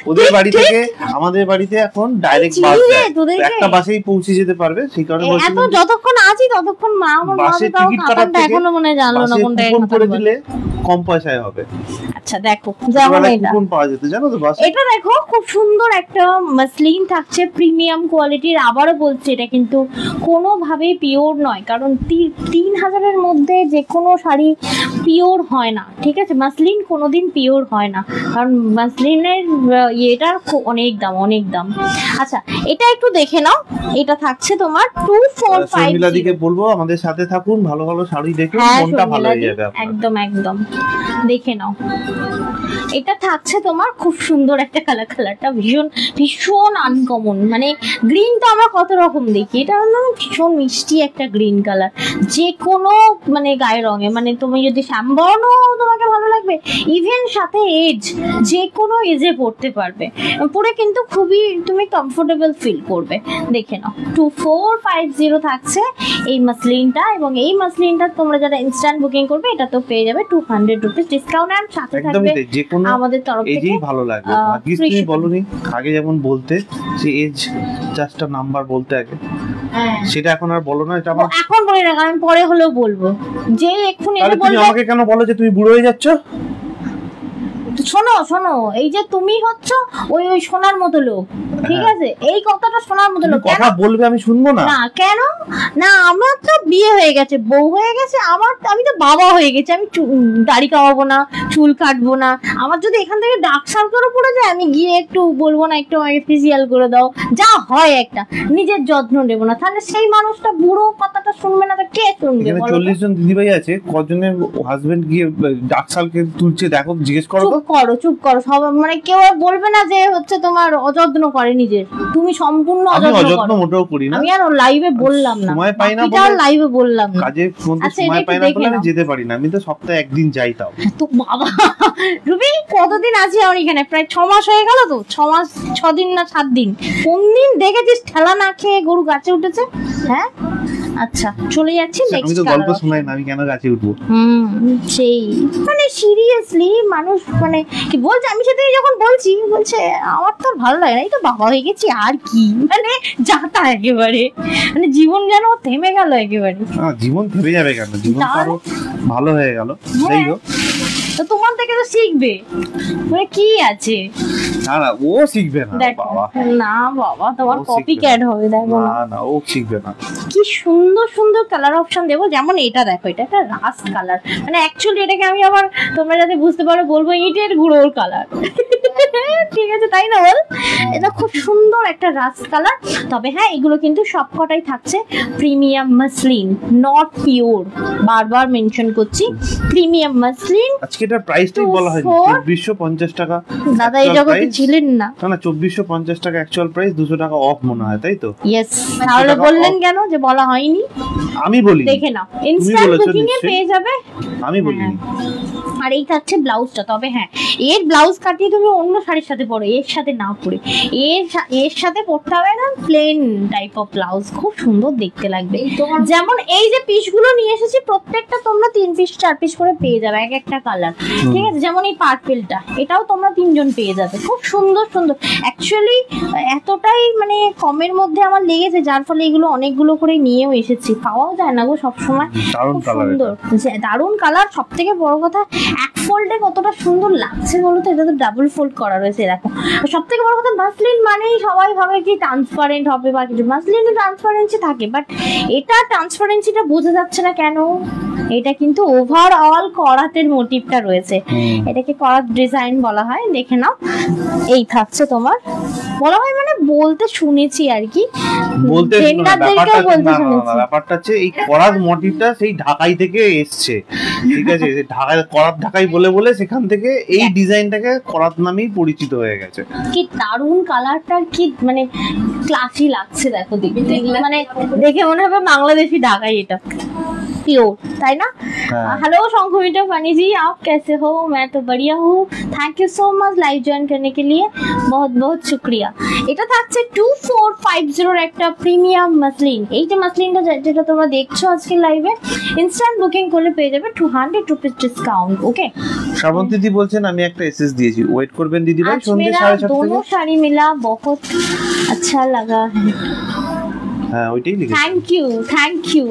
ওদের বাড়ি থেকে আমাদের বাড়িতে এখন ডাইরেক্ট বাস যায়, একটা বাসেই পৌঁছে যেতে পারবে। সেই কারণে এত যতক্ষণ আছি ততক্ষণ মা আমার বাসে টিকিট কাটার থেকে এখনো মনে জানলো না কোনটা কুপন করে দিলে কম পয়সায় হবে। আচ্ছা দেখো, যেমন এটা কুপন পাওয়া যেত জানো তো বাসে। এটা দেখো, খুব সুন্দর একটা মাসলিন থাকছে, প্রিমিয়াম কোয়ালিটির। আবারও বলছি, এটা কিন্তু কোনোভাবেই পিওর নয়, কারণ 3000 এর মধ্যে যে কোনো শাড়ি পিওর হয় না। ঠিক আছে, মাসলিন কোনোদিন পিওর হয় না, কারণ মাসলিনের এটার অনেক দাম, অনেক দাম। আচ্ছা, এটা একটু দেখে নাও। এটা থাকছে তোমার 2450। শর্মিলাদিকে বলবো আমাদের সাথে থাকুন, ভালো ভালো শাড়ি দেখুন, মনটা ভালো হয়ে যাবে আপনার। একদম একদম দেখে নাও। এটা থাকছে তোমার খুব সুন্দর একটা কালারটা ভীষণ ভীষণ আনকমন। মানে গ্রিন তো আমরা কত রকম দেখি, এটা ভীষণ মিষ্টি একটা গ্রিন কালার। যে কোনো মানে গায়ের রঙে, মানে তুমি যদি শ্যামবর্ণ তোমাকে ভালো লাগবে, ইভেন সাথে এজ, যে কোনো এজে পড়তে পারবে, পরে কিন্তু খুবই তুমি কমফোর্টেবল ফিল করবে। দেখে নাও, 2450 থাকছে এই মাসলিনটা। এবং এই মাসলিনটা তোমরা যারা ইনস্ট্যান্ট বুকিং করবে, এটা তো পেয়ে যাবে 200 রুপিস ডিসকাউন্ট, আর সাথে থাকবে আমাদের তরফ থেকে এজই ভালো লাগবে। ভাগ্যিস তুমি বলনি আগে, যেমন বলতে যে এজ জাস্ট আ নাম্বার বলতে আগে, সেটা এখন আর বলো না। এটা আমার এখন বলি না, কারণ পরে হলেও বলবো। যে এক্ষুনি এটা তুমি বলবে, আমাকে কেন বলো যে তুমি বুড়ো হয়ে যাচ্ছ? শোনো শোনো, এই যে তুমি হচ্ছ ওই ওই সোনার মতো লোক, ঠিক আছে? এই কথাটা সোনার মতো লোক কথা বলবে, আমি শুনবো না। না কেন না, আমার তো বিয়ে হয়ে গেছে, বউ হয়ে গেছে আমার, আমি তো বাবা হয়ে গেছি। আমি দাড়ি কামাবো না, চুল কাটবো না। আমার যদি এখান থেকে ডার্ক সার্কেলও পড়ে যায়, আমি গিয়ে একটু বলবো না একটু আমাকে ফেসিয়াল করে দাও, যা হয় একটা, নিজের যত্ন নেবো না, তাহলে সেই মানুষটা বুড়ো কথাটা শুনবে না, তো কে শুনবে? 40 জন দিদিভাই আছে, কজনের হাজবেন্ড গিয়ে ডার্ক সার্কেল তুলছে দেখো, জিজ্ঞেস করো তো। চুপ করো সব, মানে কেউ বলবে না যে হচ্ছে তোমার অযত্ন করে নিজের, তুমি সম্পূর্ণ অযত্ন মোটেও করি না। আমি আর লাইভে বললাম না, সময় পাই না বলে লাইভে বললাম না, কাজের মধ্যে সময় পাই না বলে আমি যেতে পারি না। আমি তো সপ্তাহে একদিন যাই, তাও তো বাবা রুবি কতদিন আছি আমার এখানে? প্রায় 6 মাস হয়ে গেল তো। 6 মাস 6 দিন না 7 দিন? কোন দিন দেখেছিস ঠেলা না খেয়ে গরু গাছে উঠেছে? হ্যাঁ আচ্ছা, চলে যাচ্ছি নেক্সট। আমি তো গল্প শোনাই না, আমি কেন গাছে উঠবো? সেই মানে সিরিয়াসলি মানুষ মানে কি বলছে, আমি সেটা যখন বলছি বলছে আমার তো ভালো লাগে না, এই তো বাবা হয়ে গেছি আর কি, মানে যাতা একেবারে, মানে জীবন যেন থেমে গেল একেবারে। জীবন থেমে যাবে কেন? জীবন আরো ভালো হয়ে গেল। যাই হোক, তো তোমার থেকে তো শিখবে, মানে কি আছে? না না, ও শিখবে না বাবা। না বাবা, তোমার কপি ক্যাট হবে। দেখো না না, ও শিখবে না। কি সুন্দর সুন্দর কালার অপশন দেবো। যেমন এটা দেখো, এটা একটা রাস্ট কালার, মানে অ্যাকচুয়ালি এটাকে আমি আবার তোমরা যাতে বুঝতে পারো বলবো ইটের গুঁড়োর কালার। ঠিক আছে, তাই না বল? এটা খুব সুন্দর একটা রাস্ট কালার। তবে হ্যাঁ, এগুলো কিন্তু সবকটাই থাকছে প্রিমিয়াম মাসলিন, নট পিওর। বারবার মেনশন করছি, প্রিমিয়াম মাসলিন। আজকে এটার প্রাইসটাই বলা হয়নি, 2450 টাকা। দাদা এই জগতে ছিলেন না। না 2450 টাকা অ্যাকচুয়াল প্রাইস, 200 টাকা অফ মনে হয়, তাই তো? ইয়েস। তাহলে বললেন কেন যে বলা হয়নি? আমি বলি, দেখে নাও, ইনস্ট্যান্ট বুকিং এ পেয়ে যাবে। আমি বলিনি। আর এই থাকছে ব্লাউজটা। তবে হ্যাঁ, এর ব্লাউজ কাটিয়ে তুমি অন্য শাড়ির সাথে পরো, এর সাথে না পরে। এর সাথে পরতে হবে না, প্লেন টাইপ অফ ব্লাউজ, খুব সুন্দর দেখতে লাগবে। যেমন এই যে পিসগুলো নিয়ে এসেছি, প্রত্যেকটা তোমরা 3 পিস 4 পিস করে পেয়ে যাবে, এক একটা কালার। ঠিক আছে, যেমন এই পার্পেলটা, এটাও তোমরা 3 জন পেয়ে যাবে। খুব সুন্দর সুন্দর, অ্যাকচুয়ালি এতটাই মানে কমের মধ্যে আমার লেগেছে, যার ফলে এগুলো অনেকগুলো করে নিয়েও এসেছি। পাওয়াও যায় না গো সবসময়। দারুণ কালার, সুন্দর দারুণ কালার। সব থেকে বড় কথা, এক ফোল্ডে কতটা সুন্দর লাগছে বলো তো, এটা তো ডাবল ফোল্ড করা রয়েছে দেখো। সব থেকে বড় কথা মাসলিন মানেই সবাই ভাবে কি ট্রান্সপারেন্ট হবে বা কিছু, মাসলিনে ট্রান্সপারেন্সি থাকে, বাট এটা ট্রান্সপারেন্সিটা বোঝা যাচ্ছে না কেন? এটা কিন্তু ওভারঅল করাতের মোটিভটা রয়েছে, এটাকে করাত ডিজাইন বলা হয়। দেখে নাও, এই থাকছে তোমার, বলা হয় মানে বলতে শুনেছি আর কি, বলতে ভেন্ডারদেরকেও বলতে শুনেছি। ব্যাপারটা হচ্ছে এই করাত মোটিভটা সেই ঢাকাই থেকে এসছে, ঠিক আছে? ঢাকায় করাত ঢাকাই বলে বলে সেখান থেকে এই ডিজাইনটাকে করাত নামেই পরিচিত হয়ে গেছে। কি দারুন কালারটা, কি মানে ক্লাসি লাগছে দেখো দেখতে, মানে দেখে মনে হবে বাংলাদেশি ঢাকাই এটা प्योर, তাই না? हेलो शंखुमिता पानी जी, आप कैसे हो? मैं तो बढ़िया हूँ, thank you so much live join करने के लिए, बहुत बहुत शुक्रिया। এটা থাকছে 2450 একটা প্রিমিয়াম মাসলিন। এই যে মাসলিনটা যেটা তোমরা দেখছো আজকে লাইভে, ইনস্ট্যান্ট বুকিং করলে পেয়ে যাবে 200 রুপিস ডিসকাউন্ট। ওকে, শ্রাবন্তী দি বলছেন আমি একটা এসএস দিয়েছি, ওয়েট করবেন দিদি ভাই, সন্ধ্যে 7:30 থেকে। दोनों साड़ी मिला, बहुत अच्छा लगा है। हाँ वही लिखे। Thank you.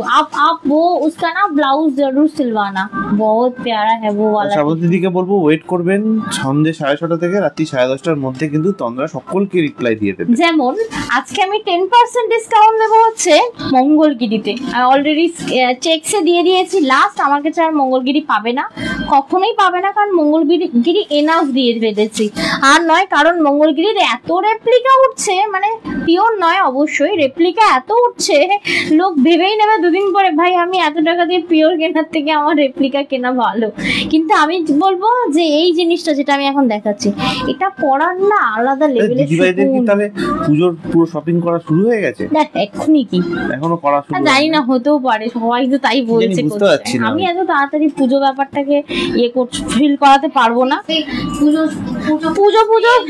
आप वो उसका ना ब्लाउज जरूर सिलवाना, बहुत प्यारा है वो वाला। শ্রাবন্তী দিকে বলবো ওয়েট করবেন, সন্ধ্যে 6:30 থেকে রাত্রি 10:30টার মধ্যে কিন্তু তোমরা সকলকে রিপ্লাই দিয়ে দেবে। যেমন আজকে আমি 10% ডিসকাউন্ট দেবো হচ্ছে মঙ্গলগিরিতে, অলরেডি চেকসে দিয়ে দিয়েছি লাস্ট, আমার কাছে আর মঙ্গলগিরি পাবে না, কখনোই পাবে না, কারণ মঙ্গলগিরি এনাফ দিয়ে ফেলেছি। আর নয়, কারণ মঙ্গলগিরির এত রেপ্লিকা উঠছে, মানে পিওর নয় অবশ্যই, রেপ্লিকা এত উঠছে, লোক ভেবেই নেবে দুদিন পরে ভাই আমি এত টাকা দিয়ে পিওর কেনার থেকে আমার রেপ্লিকা কেনা ভালো। কিন্তু আমি বলবো যে এই জিনিসটা যেটা আমি এখন দেখাচ্ছি, এটা পরার না আলাদা লেভেলের সুকুন। তাহলে পুজোর পুরো শপিং করা শুরু হয়ে গেছে? দেখ এক্ষুনি কি এখনো করা শুরু জানি না, হতেও পারে, সবাই তো তাই বলছে। আমি এত তাড়াতাড়ি পুজো ব্যাপারটাকে ফিল করাতে পারবো না। পুজো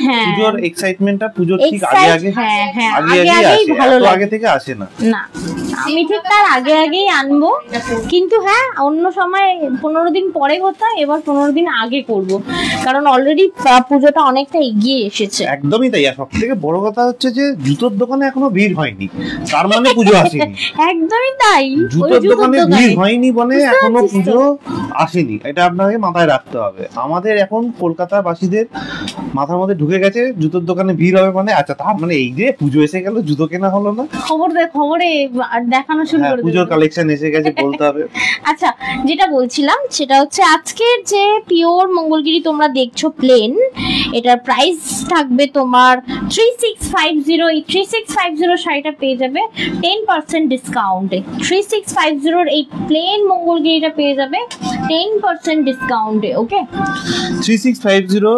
হ্যাঁ, পুজোর এক্সাইটমেন্টটা পুজোর ঠিক আগে আগেই ভালো লাগে, আগে থেকে আসে না। আমি ঠিক তার আগেই আনবো, কিন্তু হ্যাঁ অন্য সময় 15 দিন পরে হতো, এবার 15 দিন আগে করব, কারণ অলরেডি পুজোটা অনেকটা এগিয়ে এসেছে। একদমই তাই। আর সবথেকে বড় কথা হচ্ছে যে জুতোর দোকানে এখনো ভিড় হয়নি, তার মানে পুজো আসেনি। একদমই তাই, জুতোর দোকানে ভিড় হয়নি বলে এখনো পুজো আসেনি, এটা আপনাকে মাথায় রাখতে হবে। আমাদের এখন কলকাতা বাসীদের মাথার মধ্যে ঢুকে গেছে জুতোর দোকানে ভিড় হবে মানে, আচ্ছা তার মানে এই যে পুজো এসে গেল জুতো কেনা হলো না, খবরে দেখানো শুরু করে দিল, পুজোর কালেকশন এসে গেছে বলতে হবে। আচ্ছা, যেটা বলছিলাম সেটা হচ্ছে আজকের যে পিওর মঙ্গলগিরি তোমরা দেখছো প্লেন, এটার প্রাইস থাকবে তোমার 3650। এই 3650 শাড়িটা পেয়ে যাবে 10% ডিসকাউন্টে। 3650 এই প্লেন মঙ্গলগিরিটা পেয়ে যাবে 10% ডিসকাউন্টে। ওকে, 3650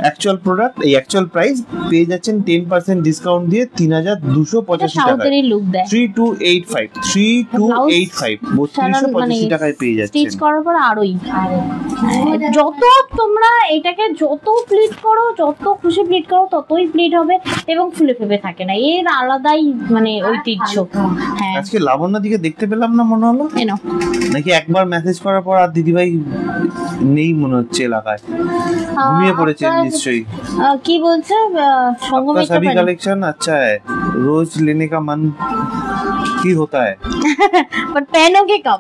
অ্যাকচুয়াল প্রোডাক্ট, এই অ্যাকচুয়াল প্রাইস পেয়ে যাচ্ছেন 10% ডিসকাউন্ট দিয়ে 3285 টাকা। সাউথেরই লুক দেয়। 3285 3285 টাকায় পেয়ে যাচ্ছেন। স্টিচ করার পর আরোই যত তোমরা এটাকে যত প্লিট করো, যত খুশি প্লিট করো, ততই প্লিট হবে এবং ফুলে ফেপে থাকে না, এর আলাদাই মানে ঐতিহ্য। হ্যাঁ, আজকে লাবণ্য দিকে দেখতে পেলাম না মনে হলো, নাকি একবার মেসেজ করার পর আর দিদিভাই নেই মনে হচ্ছে এলাকায়, ঘুমিয়ে পড়েছেন নিশ্চয়ই। কি বলছে संगमिता सभी कलेक्शन अच्छा है, रोज लेने का मन की होता है पर पहनोगे कब?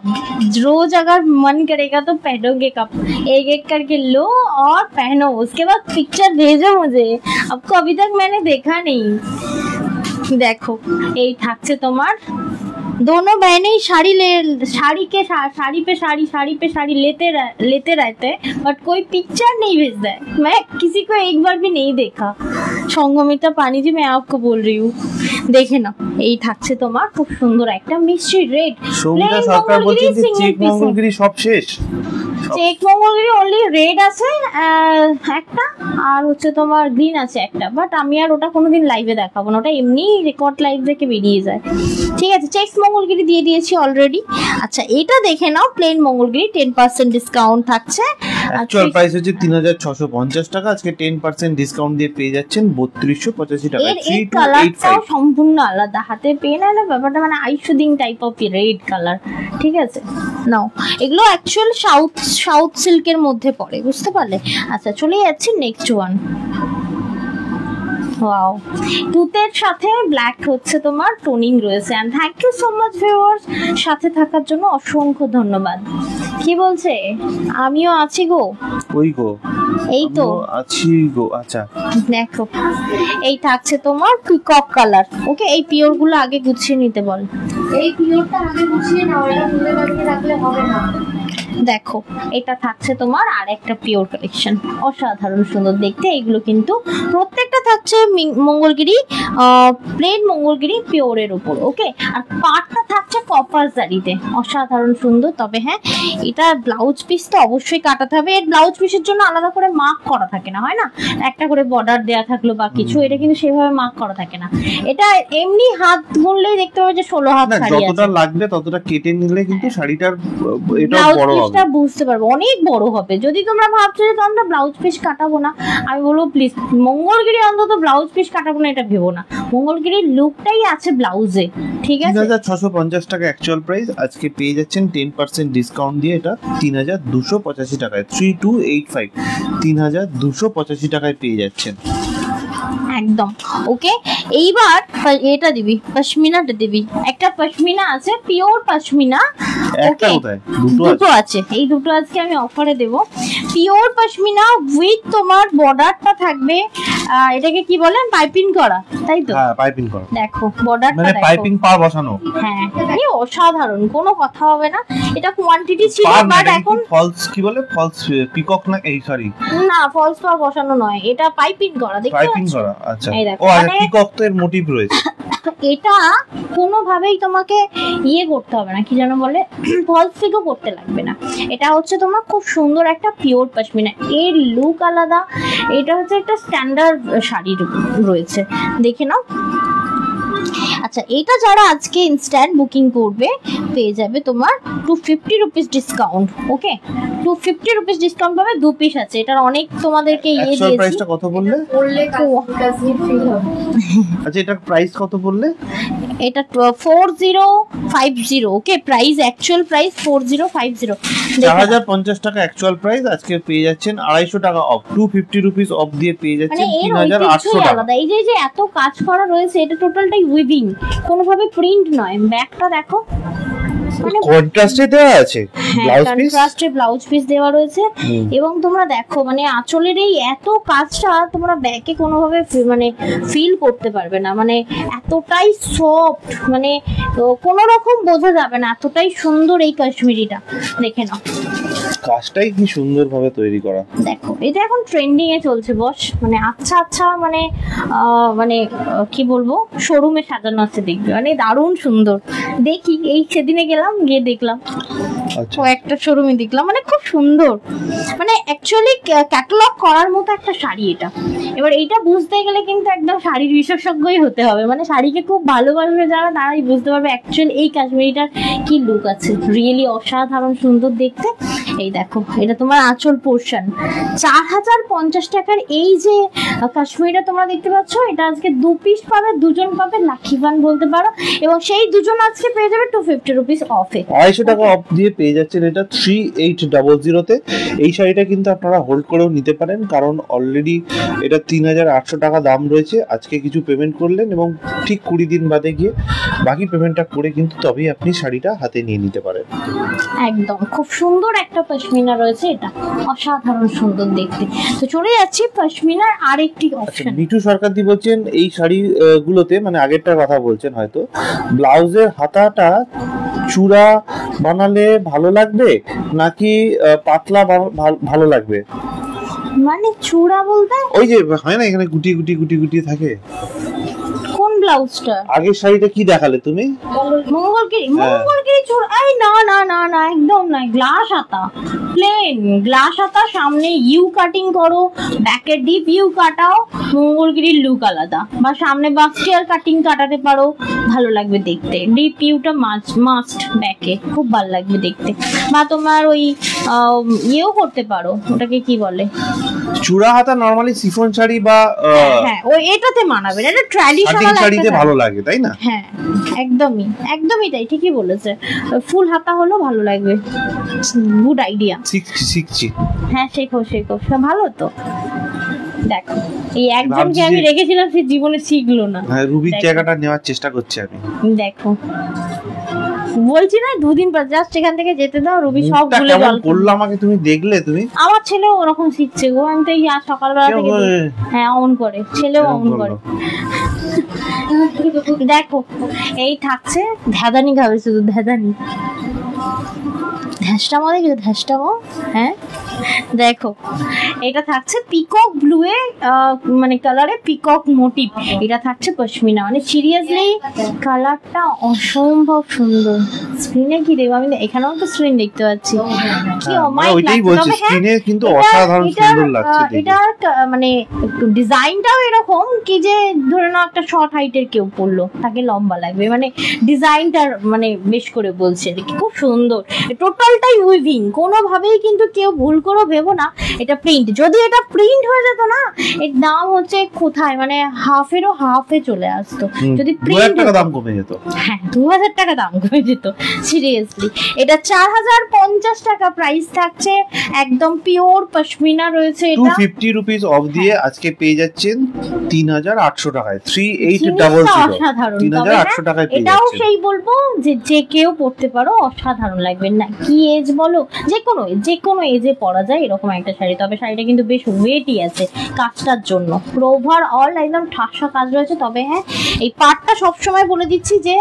रोज अगर मन करेगा तो पहनोगे कब? एक एक करके लो और पहनो, उसके बाद पिक्चर भेजो मुझे, आपको अभी तक मैंने देखा नहीं। देखो এই থাকছে তোমার, दोनों बहनें साड़ी पे साड़ी लेते रहते हैं, बट कोई पिक्चर नहीं भेजता है। मैं किसी को एक बार भी नहीं देखा। संगमिता पानी जी, मैं आपको बोल रही हूँ, देखे ना এই থাকছে তোমার খুব সুন্দর একটা মিষ্টি রেড। সৌমিতা সরকার বলছেন যে চেক মঙ্গলগিরি সব শেষ, চেক মঙ্গলগিরি অনলি রেড আছে একটা, আর হচ্ছে তোমার গ্রিন আছে একটা, বাট আমি আর ওটা কোনোদিন লাইভে দেখাবো না, ওটা এমনি রেকর্ড লাইভ থেকে বেরিয়ে যায়। ঠিক আছে, চেক মঙ্গলগিরি দিয়ে দিয়েছি অলরেডি। আচ্ছা, এটা দেখে নাও, প্লেন মঙ্গলগিরি 10% ডিসকাউন্ট থাকছে। অ্যাকচুয়াল প্রাইস হচ্ছে 3650 টাকা, আজকে 10% ডিসকাউন্ট দিয়ে পেয়ে যাচ্ছেন 3285 টাকা। এই কালারটাও সম্পূর্ণ আলাদা, হাতে পেয়ে না ব্যাপারটা মানে আইশুদিং টাইপ অফ রেড কালার। ঠিক আছে, নাও এগুলো অ্যাকচুয়াল সাউথ সিল্কের মধ্যে পড়ে, বুঝতে পারলে? আচ্ছা, চলে যাচ্ছি নেক্সট ওয়ান। ওয়াও, টুথের সাথে ব্ল্যাক হচ্ছে তোমার টোনিং রয়েছে। And thank you so much viewers, সাথে থাকার জন্য অসংখ্য ধন্যবাদ। কি বলছে? আমিও আছি গো। ওই গো, এই তো আছি গো। আচ্ছা দেখো, এই থাকছে তোমার পিকক কালার। ওকে, এই পিওর গুলো আগে গুছিয়ে নিতে বল। এই পিওরটা আগে গুছিয়ে নাও, এটা তুলে বানিয়ে রাখলে হবে না। দেখো, এটা থাকছে তোমার আর একটা পিওর কালেকশন, অসাধারণ সুন্দর দেখতে। এগুলো কিন্তু প্রত্যেকটা থাকছে মঙ্গলগিরি, প্লেন মঙ্গলগিরি পিওরের উপর। ওকে, আর পাটটা থাকছে কপার জারিতে, অসাধারণ সুন্দর। তবে হ্যাঁ, এটা ব্লাউজ পিস তো অবশ্যই কাটাতে হবে। এর ব্লাউজ পিসের জন্য আলাদা করে মার্ক করা থাকে না, হয় না, একটা করে বর্ডার দেয়া থাকলো বা কিছু, এটা কিন্তু সেভাবে মার্ক করা থাকে না। এটা এমনি হাত গুনলেই দেখতে পাবে যে 16 হাত শাড়ি আছে। যতটা লাগবে ততটা কেটে নিলে কিন্তু শাড়িটার এটা বড় হবে, বুঝতে পারবো অনেক বড় হবে। যদি তোমরা ভাবছো যে তোমরা ব্লাউজ পিস কাটাবো না, আমি বলবো প্লিজ মঙ্গলগিরি অন্তত ব্লাউজ পিস কাটাবো না এটা ভেবো না। মঙ্গলগিরির লুকটাই আছে ব্লাউজে, ঠিক আছে। 3650 টাকা অ্যাকচুয়াল প্রাইস, আজকে পেয়ে যাচ্ছেন 10% ডিসকাউন্ট দিয়ে এটা 3285 টাকায়। 3285, 3285 টাকায় পেয়ে যাচ্ছেন একদম। ওকে, এইবার এটা দিবি, পশমিনাটা দিবি। একটা পশমিনা আছে, পিওর পশমিনা। একটা কোথায়? দুটো আছে, এই দুটো আজকে আমি অফারে দেব। পিওর পশমিনা উইথ তোমার বর্ডারটা থাকবে, এটাকে কি বলেন, পাইপিং করা, তাই তো? হ্যাঁ, পাইপিং করা। দেখো বর্ডারটা, মানে পাইপিং পা বসানো। হ্যাঁ, এই অসাধারণ, কোনো কথা হবে না। এটা কোয়ান্টিটি ছিল, বাট এখন ফলস কি বলে, ফলস পিকক না, এই সরি না, ফলস পা বসানো নয়, এটা পাইপিং করা। দেখতে পাইপিং পাচ্ছ? করা। আচ্ছা, এই দেখো, ও আচ্ছা, মানে পিকক তো এর মোটিভ রয়েছে। এটা কোনোভাবেই তোমাকে করতে হবে না, কি যেন বলে, ফলস পিকও করতে লাগবে না। এটা হচ্ছে তোমার খুব সুন্দর একটা পিওর পশমিনা, এর লুক আলাদা। এটা হচ্ছে একটা স্ট্যান্ডার্ড শাড়ি রয়েছে, দেখে নাও। আচ্ছা, এটা যারা আজকে ইনস্ট্যান্ট বুকিং করবে পেয়ে যাবে তোমার 250 রুপিস ডিসকাউন্ট। ওকে, 250 রুপিস ডিসকাউন্ট পাবে, 2 পিস আছে। এটার অনেক তোমাদেরকে দিয়েছি। প্রাইসটা কত বললে? বললে কাশ্মীর ফিল হবে। আচ্ছা, এটার প্রাইস কত বললে? এটা 4050। ওকে, প্রাইস অ্যাকচুয়াল প্রাইস 4050। 4050 টাকা অ্যাকচুয়াল প্রাইস, আজকে পেয়ে যাচ্ছেন 250 টাকা অফ, 250 রুপিস অফ দিয়ে পেয়ে যাচ্ছেন 3800 টাকা। এই যে এত কাজ করা রয়েছে, এটা টোটালটাই উইভিং, কোনোভাবে প্রিন্ট নয়। ব্যাকটা দেখো, মানে কন্ট্রাস্টে দেওয়া আছে ব্লাউজ পিস, কন্ট্রাস্টে ব্লাউজ পিস দেওয়া রয়েছে। এবং তোমরা দেখো, মানে আঁচলের এই এত কাজটা তোমরা ব্যাকে কোনোভাবে মানে ফিল করতে পারবে না, মানে এতটাই সফট, মানে কোনো রকম বোঝা যাবে না, এতটাই সুন্দর এই কাশ্মীরিটা। দেখে নাও, কাজটাই কি সুন্দর ভাবে তৈরি করা। দেখো, এটা এখন ট্রেন্ডিং এ চলছে বস, মানে আচ্ছা মানে কি বলবো, শোরুমে সাজানো আছে, দেখবে মানে দারুণ সুন্দর। দেখি, এই সেদিনে গেলাম, গিয়ে দেখলাম একটা শোরুমে, দেখলাম মানে খুব সুন্দর, মানে অ্যাকচুয়ালি ক্যাটালগ করার মতো একটা শাড়ি এটা। এবার এইটা বুঝতে গেলে কিন্তু একদম শাড়ির বিশেষজ্ঞই হতে হবে, মানে শাড়িকে খুব ভালোবাসবে যারা, তারাই বুঝতে পারবে অ্যাকচুয়ালি এই কাশ্মীরিটার কি লুক আছে। রিয়েলি অসাধারণ সুন্দর দেখতে। এই দেখো, এটা তোমার আঁচল পোর্শন। 4050 টাকার এই যে কাশ্মীরিটা তোমরা দেখতে পাচ্ছ, এটা আজকে 2 পিস পাবে, দুজন পাবে, লাকিবান বলতে পারো। এবং সেই দুজন আজকে পেয়ে যাবে 250 রুপিস অফে। 250 টাকা অফ দিয়ে পেয়ে যাচ্ছেন এটা 3800 তে। এই শাড়িটা কিন্তু আপনারা হোল্ড করেও নিতে পারেন, কারণ অলরেডি এটা 3800 টাকা দাম রয়েছে। আজকে কিছু পেমেন্ট করলেন এবং ঠিক 20 দিন বাদে গিয়ে বাকি পেমেন্টটা করে কিন্তু তবেই আপনি শাড়িটা হাতে নিয়ে নিতে পারেন। একদম খুব সুন্দর একটা পশমিনা রয়েছে, এটা অসাধারণ সুন্দর দেখতে। তো চলে যাচ্ছি পশমিনার আরেকটি অপশন। মিঠু সরকারদি বলছেন এই শাড়ি গুলোতে, মানে আগেরটার কথা বলছেন হয়তো, ব্লাউজের হাতাটা চূড়া বানালে ভালো লাগবে নাকি পাতলা ভালো লাগবে? মানে চূড়া বলতে ওই যে হয় না, এখানে গুটি গুটি গুটি গুটি থাকে। কোন ব্লাউজটা? আগের শাড়িটা কি দেখালে তুমি? মঙ্গলগিরি চূড়া? এই না না না না, একদম না। গ্লাস হাতা, প্লেন গ্লাস হাতা, সামনে ইউ কাটিং করো, ব্যাকে ডিপ ইউ কাটাও, মঙ্গলগিরির লুক আলাদা। বা সামনে বাস্টিয়ার কাটিং কাটাতে পারো, ভালো লাগবে দেখতে। ডিপ ইউটা মাস্ট ব্যাকে, খুব ভালো লাগবে দেখতে। বা তোমার ওই ইয়েও করতে পারো, ওটাকে কি বলে, চূড়া হাতা নরমালি সিফন শাড়ি বা হ্যাঁ ওই এটাতে মানাবে, এটা ট্র্যাডিশনাল শাড়িতে ভালো লাগে, তাই না? হ্যাঁ একদমই তাই, ঠিকই বলেছে। ফুল হাতা হলো ভালো লাগবে, গুড আইডিয়া। শিখছি। হ্যাঁ, শেখো ভালো তো। দেখো, এই একজনকে আমি রেখেছিলাম, সে জীবনে শিখলো না। হ্যাঁ, রুবির জায়গাটা নেওয়ার চেষ্টা করছি আমি। দেখো, বলছি না 2 দিন পর জাস্ট এখান থেকে যেতে দাও, রবি সব মুখটা ভুলে কেমন জল করলো আমাকে তুমি দেখলে তুমি? আমার ছেলেও ওরকম শিখছে গো, আমি তো এই আজ সকালবেলা থেকে হ্যাঁ অন করে, ছেলেও অন করে। দেখো এই থাকছে, ধ্যাদানি খাবে শুধু, ধ্যাদানি ধ্যাসটামো দেখো, ধ্যাসটামো। হ্যাঁ দেখো এটা থাকছে পিকক ব্লু এ মানে কালারে পিকক মোটিভ, এটা থাকছে পশমিনা। মানে সিরিয়াসলি কালারটা অসম্ভব সুন্দর। স্ক্রিনে কি দেবো আমি, এখানেও তো স্ক্রিন দেখতে পাচ্ছি, কি অমায়িক ওইটাই লাগছে। বলছি, তবে হ্যাঁ, স্ক্রিনে কিন্তু অসাধারণ সুন্দর লাগছে দেখতে। এটার মানে ডিজাইনটাও এরকম কি যে ধরে নাও একটা শর্ট হাইটের কেউ পরলো, তাকে লম্বা লাগবে, মানে ডিজাইনটার মানে বেশ করে বলছে খুব সুন্দর। টোটালটাই উইভিং, কোনোভাবেই কিন্তু কেউ ভুল করে ভেবো না এটা প্রিন্ট। যদি এটা প্রিন্ট হয়ে যেত না, এর দাম হচ্ছে কোথায় মানে হাফেরও হাফে চলে আসতো। যদি প্রিন্ট টাকা দাম কমে যেত, হ্যাঁ 2000 টাকা দাম কমে যেত সিরিয়াসলি। এটা 4050 টাকা প্রাইস থাকছে, একদম পিওর পশমিনা রয়েছে। এটা 250 রুপিস অফ দিয়ে আজকে পেয়ে যাচ্ছেন 3800 টাকায়, 3800, অসাধারণ। 3800 টাকায় পেয়ে এটাও যাচ্ছেন। সেই বলবো যে যে কেউ পড়তে পারো, অসাধারণ লাগবে না কি এজ বলো, যে কোনো এজে পরা যায় এরকম একটা শাড়ি। তবে শাড়িটা কিন্তু বেশ ওয়েটই আছে কাজটার জন্য, ওভারঅল একদম ঠাসা কাজ রয়েছে। তবে হ্যাঁ এই পাটটা সবসময় বলে দিচ্ছি যে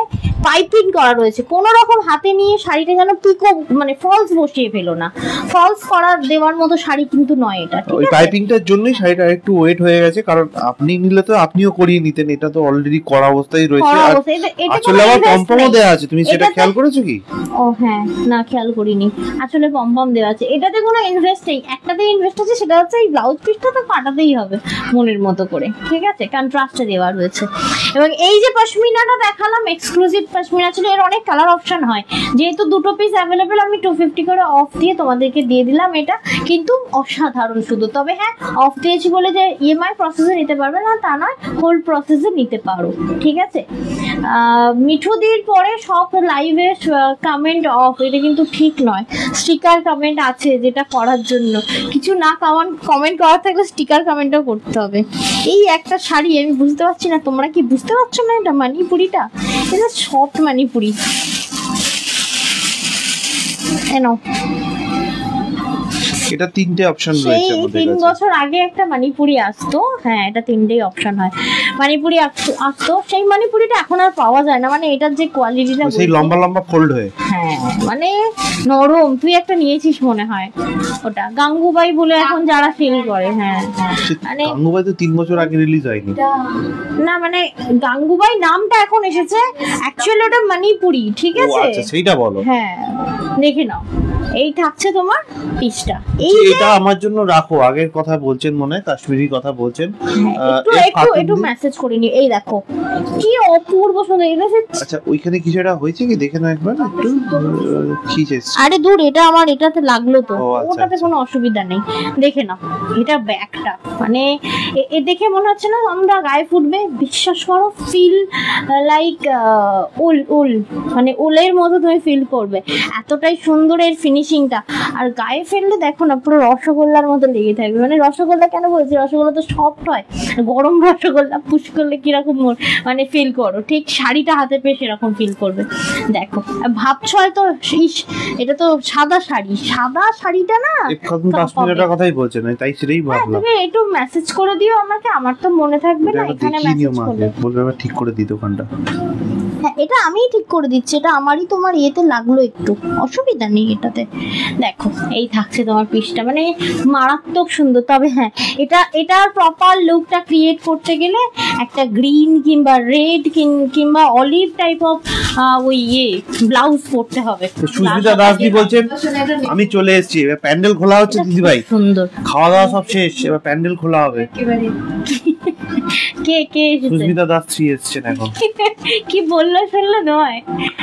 পাইপিং করা রয়েছে, কোনো রকম হাতে নিয়ে শাড়িটা যেন পিকো মানে ফলস বসিয়ে ফেলো না, ফলস করা দেওয়ার মতো শাড়ি কিন্তু নয় এটা, ঠিক ওই আছে? পাইপিংটার জন্যই শাড়িটা একটু ওয়েট হয়ে গেছে, কারণ আপনি নিলে তো আপনিও করিয়ে নিতেন, এটা তো অলরেডি করা অবস্থায় রয়েছে। করা আর অবস্থায় এটা আসলে আবার পমপমও দেয়া আছে, তুমি সেটা খেয়াল করেছো কি? ও হ্যাঁ, না খেয়াল করিনি, আসলে পমপম দেওয়া আছে। এটাতে কোনো ইনভেস্ট নেই, একটাতে ইনভেস্ট আছে, সেটা হচ্ছে এই ব্লাউজ পিসটা তো কাটাতেই হবে মনের মতো করে, ঠিক আছে? কন্ট্রাস্টে দেওয়া রয়েছে। এবং এই যে পশমিনাটা দেখালাম এক্সক্লুসিভ পশমিনা ছিল, এর অনেক কালার অপশন হয়, যেহেতু দুটো পিস অ্যাভেলেবেল আমি 250 করে অফ দিয়ে তোমাদেরকে দিয়ে দিলাম এটা, কিন্তু অসাধারণ শুধু। তবে হ্যাঁ অফ দিয়েছি বলে যে ইএমআই প্রসেসে নিতে পারবে না তা নয়, হোল্ড প্রসেসে নিতে পারো, ঠিক আছে? মিঠুদির পরে সব লাইভে কমেন্ট অফ, এটা কিন্তু ঠিক নয়। স্টিকার কমেন্ট আছে যেটা করার জন্য, কিছু না কমেন্ট করার থাকলে স্টিকার কমেন্টও করতে হবে। এই একটা শাড়ি আমি বুঝতে পারছি না, তোমরা কি বুঝতে পারছো না? এটা মানিপুরিটা, এটা সফট মানিপুরি। এনো এটা 3টে অপশন সেই রয়েছে আমাদের 3 কাছে। বছর আগে একটা মানিপুরি আসতো, হ্যাঁ এটা 3টেই অপশন হয়। মানিপুরি আসতো, সেই মানিপুরিটা এখন আর পাওয়া যায় না, মানে এটার যে কোয়ালিটিটা সেই লম্বা লম্বা ফোল্ড হয়ে, হ্যাঁ মানে নরম। তুই একটা নিয়েছিস মনে হয়, ওটা গাঙ্গুবাই বলে এখন যারা সেল করে। হ্যাঁ মানে গাঙ্গুবাই তো 3 বছর আগে রিলিজ হয়নি না, মানে গাঙ্গুবাই নামটা এখন এসেছে, অ্যাকচুয়ালি ওটা মণিপুরি, ঠিক ও আছে? আচ্ছা সেইটা বলো। হ্যাঁ দেখে নাও, এই থাকছে তোমার পিসটা। এটা আমার জন্য রাখো, আগের কথা বলছেন মনে হয়, কাশ্মীরি কথা বলছেন। একটু মেসেজ করে নি, এই দেখো কি অপূর্ব সুন্দর। আচ্ছা ওইখানে কিছু একটা হয়েছে কি দেখে নাও একবার একটু, কি চেয়েছে? আরে দূর, এটা আমার এটাতে লাগলো তো, ও আচ্ছা, ওটাতে আচ্ছা। কোনো অসুবিধা নেই। দেখে নাও এটা ব্যাগটা, মানে এ দেখে মনে হচ্ছে না আমরা গায়ে ফুটবে, বিশ্বাস করো, ফিল লাইক উল, মানে উলের মতো তুমি ফিল করবে, এতটাই সুন্দর এর ফিনিশিংটা। আর গায়ে ফেললে দেখো না পুরো রসগোল্লার মতো লেগে থাকবে। মানে রসগোল্লা কেন বলছি, রসগোল্লা তো সফট হয়, গরম রসগোল্লা পুশ করলে কিরকম মানে ফিল করো, ঠিক শাড়িটা হাতে পেয়ে সেরকম ফিল করবে। দেখো ভাবছো হয়তো এটা তো সাদা শাড়িটা না, এখন কাশ্মীরের কথাই বলছেন, তাই সেটাই ভাবলাম। তুমি একটু মেসেজ করে দিও আমাকে, আমার তো মনে থাকবে না, এখানে মেসেজ করলে বলবে আবার ঠিক করে দিই দোকানটা। হ্যাঁ এটা আমিই ঠিক করে দিচ্ছি, এটা আমারই তোমার ইয়েতে লাগলো একটু, অসুবিধা নেই এটাতে। দেখো এই থাকছে তোমার পিসটা, মানে মারাত্মক সুন্দর। তবে হ্যাঁ এটার প্রপার লুকটা ক্রিয়েট করতে গেলে একটা গ্রিন কিংবা রেড কিংবা অলিভ টাইপ অফ ওই ব্লাউজ পরতে হবে। সুস্মিতা দাস কি বলছেন, আমি চলে এসেছি, এবার প্যান্ডেল খোলা হচ্ছে দিদি ভাই, সুন্দর খাওয়া দাওয়া সব শেষ, এবার প্যান্ডেল খোলা হবে। কে এসেছে? সুস্মিতা দাস 3 এসেছেন এখন। কি বললো শুনলো নয়,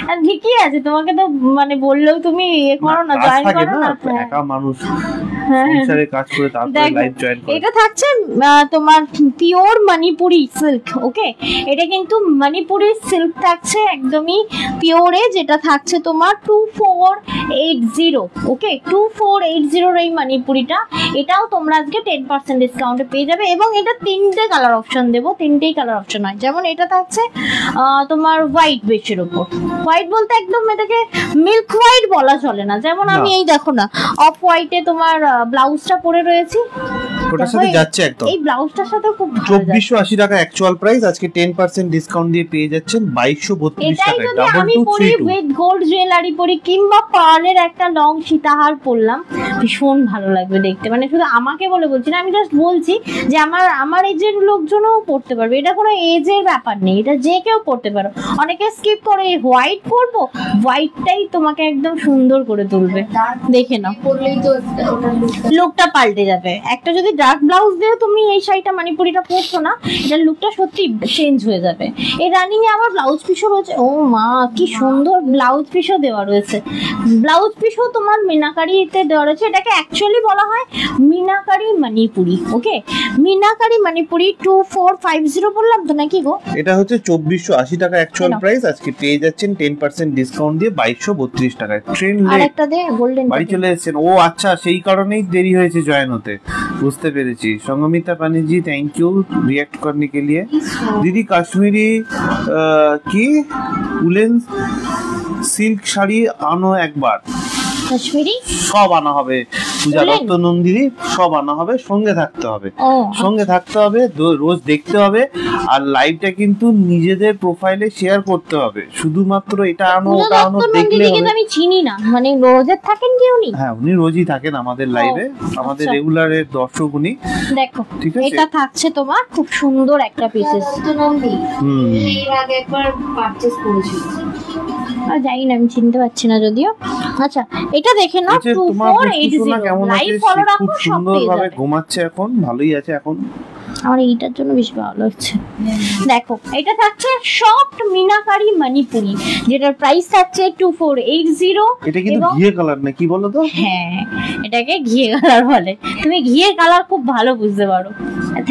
আর ঠিকই আছে, তোমাকে তো মানে বললেও তুমি করো না, জয়েন করো না। একা মানুষ সংসারে কাজ করে তারপরে দেখো, লাইভ জয়েন করে। এটা থাকছে তোমার পিওর মণিপুরি সিল্ক। ওকে, এটা কিন্তু মণিপুরি সিল্ক থাকছে একদমই পিওরে, যেটা থাকছে তোমার 2480। ওকে, 2480 এই মণিপুরিটা, এটাও তোমরা আজকে 10% ডিসকাউন্টে পেয়ে যাবে। এবং এটা তিনটে কালার অপশন দেবো, তিনটেই কালার অপশন হয়। যেমন এটা থাকছে তোমার হোয়াইট বেসের উপর, হোয়াইট বলতে একদম এটাকে মিল্ক হোয়াইট বলা চলে না, যেমন আমি এই দেখো না অফ হোয়াইটে তোমার ব্লাউজটা পরে রয়েছি, ওটার সাথে যাচ্ছে একদম। এই ব্লাউজটার সাথে খুব ভালো যাচ্ছে। 2480 টাকা অ্যাকচুয়াল প্রাইস, আজকে 10% ডিসকাউন্ট দিয়ে পেয়ে যাচ্ছেন 2232 এটাই টাকায়। যদি আমি পরি 2232 উইথ গোল্ড জুয়েলারি পরি কিংবা পার্লের একটা লং সীতাহার পরলাম, ভীষণ ভালো লাগবে দেখতে। মানে শুধু আমাকে বলে বলছি না, আমি জাস্ট বলছি যে আমার এজের লোকজনও পড়তে পারবে, এটা কোনো এজের ব্যাপার নেই, এটা যে কেউ পড়তে পারো। অনেকে স্কিপ করে হোয়াইট পরবো, হোয়াইটটাই তোমাকে একদম সুন্দর করে তুলবে, দেখে নাও করলেই তো ওটার লুকটা পাল্টে যাবে। একটা যদি ডার্ক ব্লাউজ দিয়ে তুমি এই শাড়িটা মণিপুরিটা পরছো না, এটার লুকটা সত্যি চেঞ্জ হয়ে যাবে। এই রানিং এ আবার ব্লাউজ পিসও রয়েছে, ও মা কি সুন্দর ব্লাউজ পিসও দেওয়া রয়েছে। ব্লাউজ পিসও তোমার মিনাকারিতে দেওয়া রয়েছে, এটাকে অ্যাকচুয়ালি বলা হয় মিনাকারি মণিপুরি। ওকে, মিনাকারি মণিপুরি 2450 বললাম তো নাকি গো? এটা হচ্ছে 2480 টাকা অ্যাকচুয়াল প্রাইস, আজকে পেয়ে যাচ্ছেন 10% ডিসকাউন্ট দিয়ে 2232 টাকায়। ট্রেন লেট আরেকটা দে গোল্ডেন বাড়ি চলে এসেছেন। ও আচ্ছা, সেই কারণেই দেরি হয়েছে জয়েন হতে, বুঝতে পেরেছি। संगमिता पानी जी थैंक यू रिएक्ट करने के लिए। दीदी काश्मीरी की उलेन सिल्क শাড়ি আনো একবার। কাশ্মীরি সব আনা হবে, পূজা দত্ত নন্দিনী সব আনা হবে, সঙ্গে থাকতে হবে, সঙ্গে থাকতে হবে, রোজ দেখতে হবে। আর লাইভটা কিন্তু নিজেদের প্রোফাইলে শেয়ার করতে হবে, শুধুমাত্র এটা আনো ওটা আনো দেখলে হবে। আমি চিনি না, মানে রোজে থাকেন কি উনি? হ্যাঁ, উনি রোজই থাকেন আমাদের লাইভে, আমাদের রেগুলারের দর্শক উনি। দেখো ঠিক আছে, এটা থাকছে তোমার খুব সুন্দর একটা পিসেস। এর আগে একবার পারচেজ করেছি, জানি না, আমি চিনতে পারছি না যদিও। আচ্ছা, এটা দেখে নাও 2480 লাইভ ফলো রাখো, খুব সব সুন্দর পেয়ে ভাবে যাবে। ঘুমাচ্ছে এখন, ভালোই আছে এখন। আমার এইটার জন্য বেশ ভালো লাগছে। দেখো, এটা থাকছে সফট মিনাকারি মণিপুরি, যেটার প্রাইস থাকছে 2480। এটা কিন্তু ঘিয়ে কালার না, কি বলো তো? হ্যাঁ, এটাকে ঘিয়ে কালার বলে। তুমি ঘিয়ে কালার খুব ভালো বুঝতে পারো,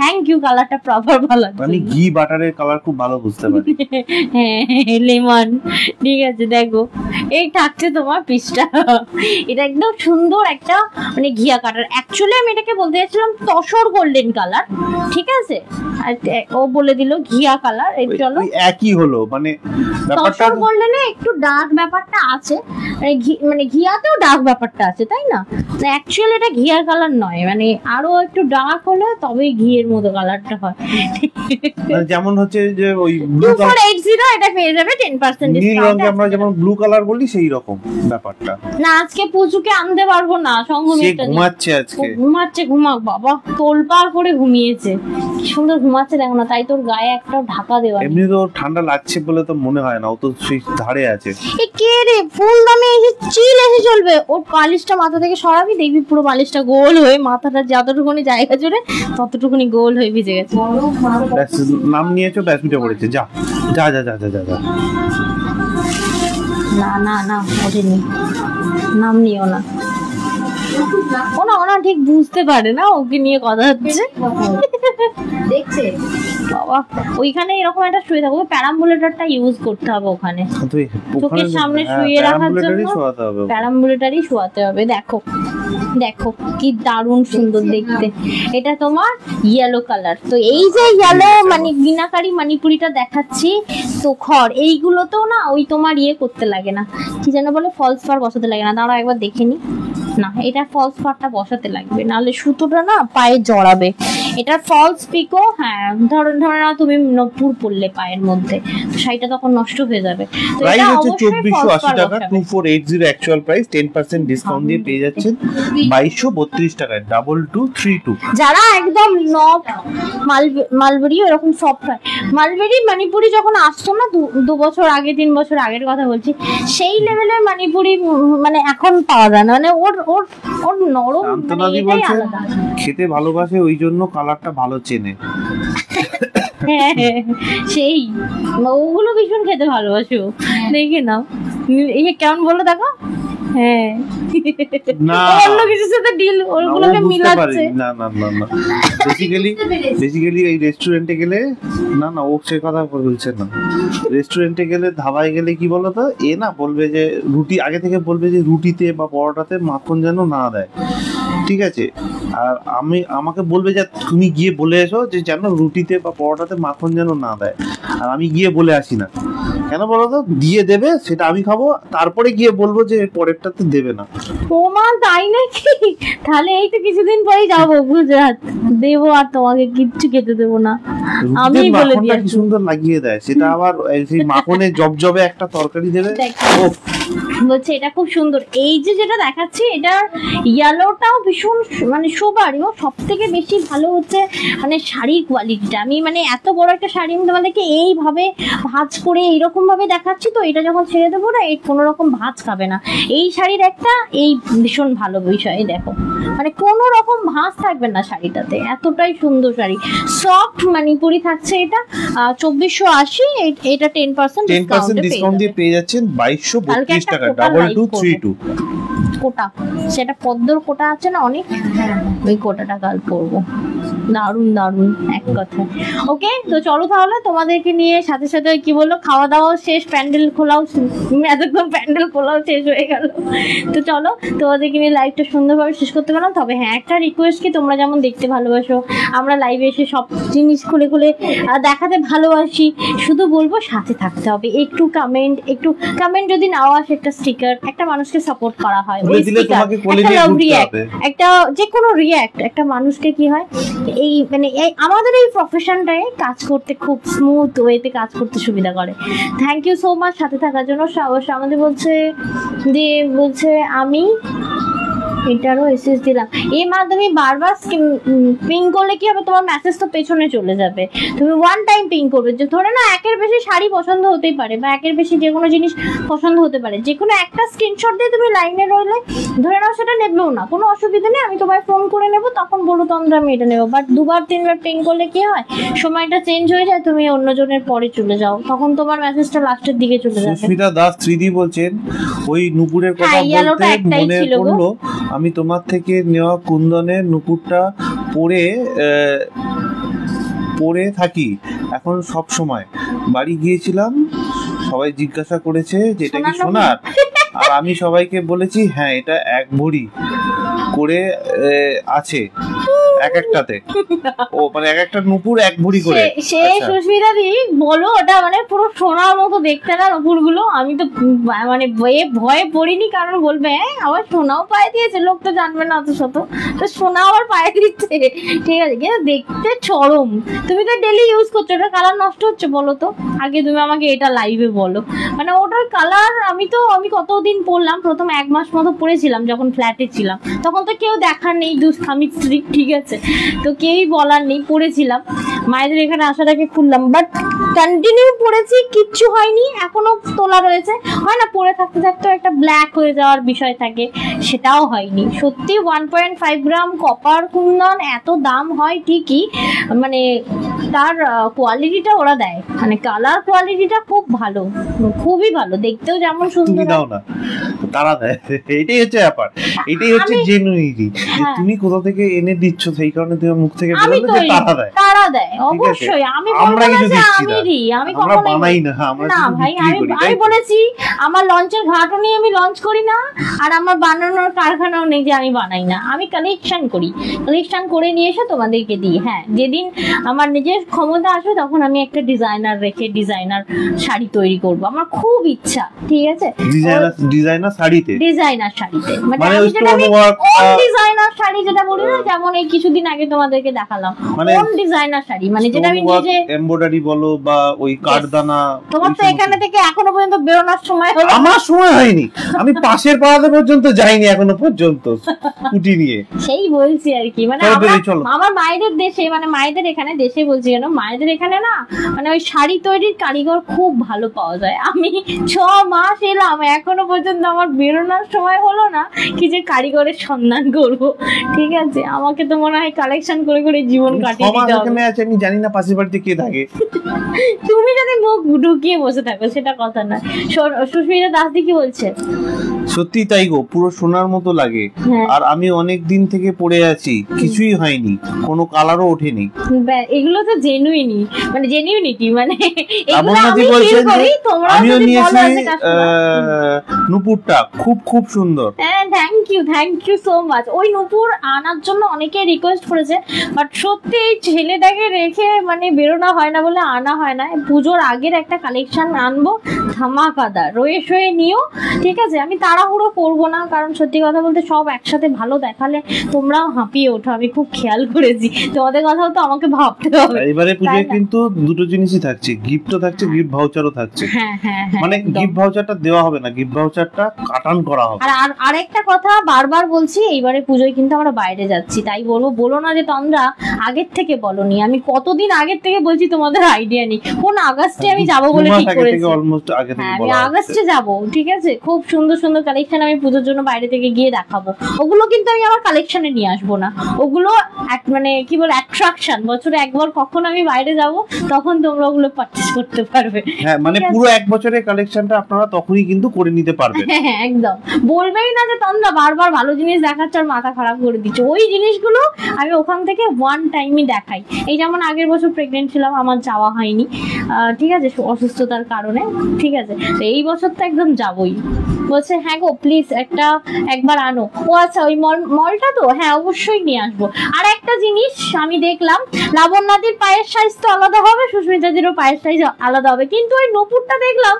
থ্যাংক ইউ, কালারটা প্রপার ভালো। আমি ঘি বাটারের কালার খুব ভালো বুঝতে পারি। হ্যাঁ, লেমন। ঠিক আছে, দেখো এই থাকছে তোমার পিসটা, এটা একদম সুন্দর একটা মানে ঘিয়া কালার। অ্যাকচুয়ালি আমি এটাকে বলতে চাইছিলাম তসর গোল্ডেন কালার, ঠিক আছে, আর ও বলে দিল ঘিয়া কালার। এই চলো একই হলো, মানে ব্যাপারটা তসর গোল্ডেনে একটু ডার্ক ব্যাপারটা আছে, মানে ঘিয়াতেও ডার্ক ব্যাপারটা আছে, তাই না? অ্যাকচুয়ালি এটা ঘিয়ার কালার নয়, মানে আরো একটু ডার্ক হলে তবেই ঘিয়ের মতো কালারটা হয়। যেমন হচ্ছে যে ওই ব্লু কালার 2480 এটা পেয়ে যাবে 10% নীল ডিসকাউন্ট। রঙে আমরা যেমন ব্লু কালার বলি সেই রকম ব্যাপারটা। না, আজকে পুজোকে আনতে পারবো না, সে সঙ্গমিতা ঘুমাচ্ছে আজকে, ঘুমাক বাবা, তোলপাড় করে ঘুমিয়েছে, কি সুন্দর ঘুমাচ্ছে দেখো না, তাই তোর গায়ে একটা ঢাকা দেওয়া। এমনি তো ঠান্ডা লাগছে বলে তো মনে হয় না, ও তো সেই ধারে আছে। এ কে রে, ফুল দামে এসে চিল এসে চলবে। ওর পালিশটা মাথা থেকে সরাবি, দেখবি পুরো পালিশটা গোল হয়ে মাথাটা যতটুকুনি জায়গা জুড়ে ততটুকুনি গোল হয়ে ভিজে গেছে। ব্যাস, নাম নিয়েছো, ব্যাস উঠে পড়েছে। যা যা যা যা যা যা। না না না, ওঠেনি, নাম নিও না। ওনা ঠিক বুঝতে পারে না ওকে নিয়ে কথা হচ্ছে, দেখছে বাবা। ওইখানে এরকম একটা শুয়ে থাকবে, প্যারাম্বুলেটরটা ইউজ করতে হবে ওখানে, চোখের সামনে শুয়ে রাখার জন্য প্যারাম্বুলেটরই শোয়াতে হবে। দেখো দেখো কি দারুণ সুন্দর দেখতে, এটা তোমার ইয়েলো কালার। তো এই যে ইয়েলো মানে মিনাকারি মণিপুরিটা দেখাচ্ছি, তো খড় এইগুলোতেও না ওই তোমার ইয়ে করতে লাগে না, কি যেন বলে, ফলস পার বসাতে লাগে না। দাঁড়াও একবার দেখে নি, না এটা ফলস পারটা বসাতে লাগবে, নাহলে সুতোটা না পায়ে জড়াবে। এটা ফলস পিকো, হ্যাঁ, ধরো না তুমি নপুর পরলে পায়ের মধ্যে, শাড়িটা তখন নষ্ট হয়ে যাবে। তো প্রাইস এটা হচ্ছে অবশ্যই 2480 টাকা, 2480 অ্যাকচুয়াল প্রাইস, 10% ডিসকাউন্ট দিয়ে পেয়ে যাচ্ছেন 2232 টাকায়, 2232। যারা একদম নব মালবেরি এরকম সফট হয়, মালবেরি মণিপুরি যখন আসতো না 2 বছর আগে 3 বছর আগের কথা বলছি, সেই লেভেলের মণিপুরি মানে এখন পাওয়া যায় না, মানে ওর ওর ওর নরম, মানে এটাই আলাদা। খেতে ভালোবাসে, ওই জন্য কালারটা ভালো চেনে। হ্যাঁ, সেই ওগুলো ভীষণ খেতে ভালোবাসো, দেখে নাও এই কেমন বলো, দেখো হ্যাঁ না অন্য কিছুর সাথে ডিল ওগুলোকে মিলাচ্ছে। না না না না বেসিক্যালি এই রেস্টুরেন্টে গেলে না ও সে কথা বলছে না। রেস্টুরেন্টে গেলে ধাবায় গেলে কি বলতো না বলবে যে রুটি আগে থেকে বলবে যে রুটিতে বা পরোটাতে মাখন যেন না দেয়, ঠিক আছে? আর আমাকে বলবে যে তুমি গিয়ে বলে এসো যে যেন রুটিতে বা পরোটাতে মাখন যেন না দেয়, আর আমি গিয়ে বলে আসি না। কেন বলো তো? দিয়ে দেবে, সেটা আমি খাবো, তারপরে গিয়ে বলবো যে পরেরটাতে দেবে না। ও মা, তাই নাকি? তাহলে এই তো কিছুদিন পরেই যাবো গুজরাট, দেবো আর তোমাকে কিচ্ছু খেতে দেবো না, আমি বলে দিয়েছি। কি সুন্দর লাগিয়ে দেয় সেটা, আবার সেই মাখনে জবজবে একটা তরকারি দেবে। বলছে এটা খুব সুন্দর। এই যে যেটা দেখাচ্ছি এটার ইয়েলোটাও ভীষণ মানে সোবার, এবং সব থেকে বেশি ভালো হচ্ছে মানে শাড়ির কোয়ালিটিটা। আমি মানে এত বড় একটা শাড়ি আমি তোমাদেরকে এইভাবে ভাঁজ করে এইরকম ভাবে দেখাচ্ছি, তো এটা যখন ছেড়ে দেবো না এই কোনো রকম ভাঁজ খাবে না। এই শাড়ির একটা এই ভীষণ ভালো বিষয়, দেখো মানে কোনো রকম ভাঁজ থাকবে না শাড়িটাতে, এতটাই সুন্দর শাড়ি। সফট মণিপুরি থাকছে এটা 2480, এটা 10% ডিসকাউন্ট দিয়ে পেয়ে যাচ্ছেন 2232 টাকা, 2232 কোটা, সেটা পদ্মর কোটা আছে না অনেক, ওই কোটাটা কাল পরবো। দারুন দারুন এক কথা। ওকে, তো চলো তাহলে তোমাদেরকে নিয়ে সাথে সাথে কি বললো, খাওয়া দাওয়া শেষ, প্যান্ডেল খোলাও, এতক্ষণ প্যান্ডেল খোলাও শেষ হয়ে গেল। তো চলো তোমাদেরকে নিয়ে লাইভটা সুন্দরভাবে শেষ করতে পারলাম। তবে হ্যাঁ, একটা রিকোয়েস্ট, কি তোমরা যেমন দেখতে ভালোবাসো, আমরা লাইভে এসে সব জিনিস খুলে খুলে দেখাতে ভালোবাসি, শুধু বলবো সাথে থাকতে হবে। একটু কমেন্ট যদি নাও আসে, একটা স্টিকার, একটা মানুষকে সাপোর্ট করা হয়, একটা যে কোনো রিয়াক্ট, একটা মানুষকে কি হয় এই মানে আমাদের এই প্রফেশনটায় কাজ করতে খুব স্মুথ ওয়েতে কাজ করতে সুবিধা করে। থ্যাংক ইউ সো মাচ সাথে থাকার জন্য। সাহস আমাদের বলছে আমি এটারও এসএস দিলাম। এই মাধ্যমে বারবার পিং করলে কি হবে, তোমার মেসেজ তো পেছনে চলে যাবে। তুমি ওয়ান টাইম পিং করবে, যে ধরে না একের বেশি শাড়ি পছন্দ হতেই পারে, বা একের বেশি যে কোনো জিনিস পছন্দ হতে পারে, যে কোনো একটা স্ক্রিনশট দিয়ে তুমি লাইনে রইলে ধরে নাও সেটা নেবেও না, কোনো অসুবিধা নেই, আমি তোমায় ফোন করে নেবো, তখন বলো তন্দ্রা আমি এটা নেবো। বাট দুবার তিনবার পিং করলে কি হয়, সময়টা চেঞ্জ হয়ে যায়, তুমি অন্যজনের পরে চলে যাও, তখন তোমার মেসেজটা লাস্টের দিকে চলে যাবে। সুস্মিতা দাস 3D বলছেন ওই নুপুরের কথা বলতে মনে পড়লো, আমি তোমার থেকে নেওয়া কুন্দনের নুপুরটা পরে থাকি এখন সব সময়। বাড়ি গিয়েছিলাম, সবাই জিজ্ঞাসা করেছে যে এটা কি সোনার, আর আমি সবাইকে বলেছি হ্যাঁ এটা 1 ভরি করে আছে এক একটাতে। ও মানে এক একটা নুপুর 1 ভরি করে। সে সুস্মিতা দি বলো, ওটা মানে পুরো সোনার মতো দেখতে না নুপুর গুলো। আমি তো মানে ভয়ে পড়িনি, কারণ বলবে আবার সোনাও পায়ে দিয়েছে, লোক তো জানবে না অত শত, তো সোনা আবার পায়ে দিচ্ছে, ঠিক আছে, কিন্তু দেখতে চরম। তুমি তো ডেলি ইউজ করছো, ওটার কালার নষ্ট হচ্ছে বলো তো? আগে তুমি আমাকে এটা লাইভে বলো, মানে ওটার কালার আমি কতদিন পরলাম, প্রথম 1 মাস মতো পরেছিলাম যখন ফ্ল্যাটে ছিলাম, তখন তো কেউ দেখার নেই, দুষ্টামি স্ত্রী, ঠিক আছে, তো কেউই বলার নেই, পড়েছিলাম। মায়েদের এখানে আসার আগে খুললাম, বাট কন্টিনিউ পড়েছি, কিচ্ছু হয়নি, এখনো তোলা রয়েছে। হয় না পরে থাকতে থাকতে একটা ব্ল্যাক হয়ে যাওয়ার বিষয় থাকে, সেটাও হয়নি। সত্যি 1.5 গ্রাম কপার কুন্দন এত দাম হয় ঠিকই, মানে তার কোয়ালিটিটা ওরা দেয়, মানে কালার কোয়ালিটিটা খুব ভালো, খুবই ভালো, দেখতেও যেমন সুন্দর। দাও না, তারা দেয়, এটাই হচ্ছে ব্যাপার, এটাই হচ্ছে জেনুইনিটি। তুমি কোথা থেকে এনে দিচ্ছ সেই কারণে তুমি মুখ থেকে বললে যে তারা দেয়, অবশ্যই। আমি আমরা কিছু দিচ্ছি না, আমরা বানাই না, আমরা না ভাই, আমি বলেছি আমার লঞ্চের ঘাটও নিয়ে আমি লঞ্চ করি না, আর আমার বানানোর কারখানাও নেই যে আমি বানাই না, আমি কালেকশন করে নিয়ে এসে তোমাদেরকে দিই। হ্যাঁ, যেদিন আমার নিজের ক্ষমতা আসবে তখন আমি একটা ডিজাইনার রেখে ডিজাইনার শাড়ি তৈরি করব, আমার খুব ইচ্ছা, ঠিক আছে, ডিজাইনার শাড়িতে মানে ডিজাইনার শাড়ি যেটা বলি না, যেমন এই কিছুদিন আগে তোমাদেরকে দেখালাম কোন ডিজাইনার শাড়ি, মানে যেটা আমি নিজে এমব্রয়ডারি বলো বা ওই কাঠদানা। তোমার তো এখানে থেকে এখনো পর্যন্ত বেরোনোর সময় হলো? আমার সময় হয়নি, আমি পাশের পাড়াতে পর্যন্ত যাইনি এখনো পর্যন্ত স্কুটি নিয়ে, সেই বলছি আর কি। মানে আমার মায়েদের দেশে, মানে মায়েদের এখানে দেশে বলছি কেন, মায়েদের এখানে না মানে ওই শাড়ি তৈরির কারিগর খুব ভালো পাওয়া যায়। আমি 6 মাস এলাম, এখনো পর্যন্ত আমার বেরোনোর সময় হলো না কি যে কারিগরের সন্ধান করব, ঠিক আছে, আমাকে তো মনে হয় কালেকশন করে করে জীবন কাটিয়ে দিতে হবে। আমি জানি না পাশের বাড়িতে কে থাকে, তুমি যদি মুখ ঢুকিয়ে বসে থাকো সেটা কথা না। সুস্মিতা দাসদি কি বলছে? সত্যি তাই গো, পুরো সোনার মতো লাগে। হ্যাঁ। আর আমি অনেক দিন থেকে পরে আছি, কিছুই হয়নি, কোনো কালারও ওঠেনি। এগুলো তো জেনুইনি, মানে জেনুইনিটি, মানে এগুলো লাবণ্যদি আমি feel বলছেন করি, যে তোমরা আমিও যদি নিয়েছি বলো যে customer, নুপুরটা খুব খুব সুন্দর। হ্যাঁ থ্যাংক ইউ সো মাচ। ওই নূপুর আনার জন্য অনেকে রিকোয়েস্ট করেছে, বাট সত্যি এই ছেলেটাকে রেখে মানে বেরোনো হয় না বলে আনা হয় না। পুজোর আগের একটা কালেকশন আনবো ধামাকাদার, রয়ে শয়ে নিও, ঠিক আছে? আমি তাড়াহুড়ো করবো না, কারণ সত্যি কথা বলতে সব একসাথে ভালো দেখালে তোমরাও হাঁপিয়ে ওঠো, আমি খুব খেয়াল করেছি। তোমাদের কথাও তো আমাকে ভাবতে হবে। এবারে পুজোয় তাই না? কিন্তু দুটো জিনিসই থাকছে, গিফটও থাকছে, গিফট ভাউচারও থাকছে। হ্যাঁ হ্যাঁ হ্যাঁ, মানে একদম। গিফট ভাউচারটা দেওয়া হবে না, গিফট ভাউচারটা কাটান করা হবে। আর আরেকটা কথা বারবার বলছি, এইবারে পুজোয় কিন্তু আমরা বাইরে যাচ্ছি, তাই বলো না যে তোমরা আগের থেকে বলনি। আমি কতদিন আগের থেকে বলছি, তোমাদের আইডিয়া নেই। কোন আগস্টে আমি যাব বলে ঠিক করেছি। অলমোস্ট আগে থেকে হ্যাঁ, আমি বলা হচ্ছে। আগস্টে যাব, ঠিক আছে? খুব সুন্দর সুন্দর কালেকশন আমি পুজোর জন্য বাইরে থেকে গিয়ে দেখাবো। ওগুলো কিন্তু আমি আমার কালেকশনে নিয়ে আসবো না, ওগুলো মানে কি বলে অ্যাট্রাকশন। বছরে একবার কখন আমি বাইরে যাব, তখন তোমরা ওগুলো পারচেজ করতে পারবে। হ্যাঁ, মানে ঠিক আছে? পুরো এক বছরের কালেকশনটা আপনারা তখনই কিন্তু করে নিতে পারবেন। হ্যাঁ একদম, বলবেই না যে তোমরা বারবার ভালো জিনিস দেখাচ্ছ আর মাথা খারাপ করে দিচ্ছ। ওই জিনিসগুলো আমি ওখান থেকে ওয়ান টাইমই দেখাই। এই যেমন আগের বছর প্রেগনেন্ট ছিলাম, আমার যাওয়া হয়নি, ঠিক আছে, অসুস্থতার কারণে, ঠিক আছে? তো এই বছর তো একদম যাবই। বলছে হ্যাঁ গো প্লিজ একবার আনো। ও আচ্ছা, ওই মলটা তো, হ্যাঁ অবশ্যই নিয়ে আসবো। আর একটা জিনিস আমি দেখলাম, লাবণ্যদির পায়ের সাইজ তো আলাদা হবে, সুস্মিতাদিরও পায়ের সাইজ আলাদা হবে, কিন্তু ওই নূপুরটা দেখলাম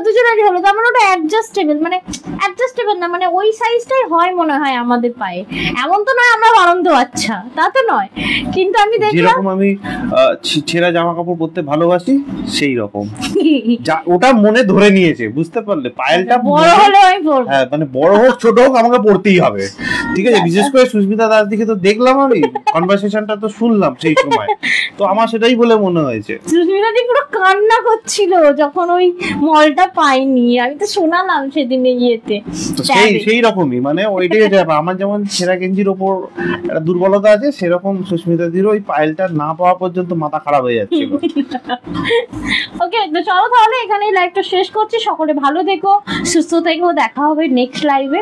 দুজনেরই হলো, তার মানে ওটা অ্যাডজাস্টেবল না, মানে ওই সাইজটাই হয় মনে হয় আমাদের পায়ে। এমন তো নয় আমরা বাড়ন্ত বাচ্চা, তা তো নয়, কিন্তু আমি দেখলাম যেরকম আমি ছেঁড়া জামা কাপড় পরতে ভালোবাসি সেই রকম ওটা মনে ধরে নিয়েছে, বুঝতে পারলে? পায়েলটা বড় হলে আমি পরবো। হ্যাঁ, মানে বড় হোক ছোট হোক আমাকে পড়তেই হবে, ঠিক আছে? বিশেষ করে সুস্মিতা দাস দিকে তো দেখলাম, আমি কনভারসেশনটা তো শুনলাম সেই সময়, তো আমার সেটাই বলে মনে হয়েছে। সুস্মিতাদি পুরো কান্না করছিল যখন ওই মলটা পাইনি, আমি তো শোনালাম সেদিনে ইয়েতে। সেই রকমই, মানে ওইটাই যাবে। আমার যেমন ছেঁড়া গেঞ্জির ওপর একটা দুর্বলতা আছে, সেরকম সুস্মিতাদির ওই পায়েলটা না পাওয়া পর্যন্ত মাথা খারাপ হয়ে যাচ্ছিল। ওকে, তো চলো তাহলে এখানেই লাইভটা শেষ করছি। সকলে ভালো থেকো, সুস্থ থেকো, দেখা হবে নেক্সট লাইভে।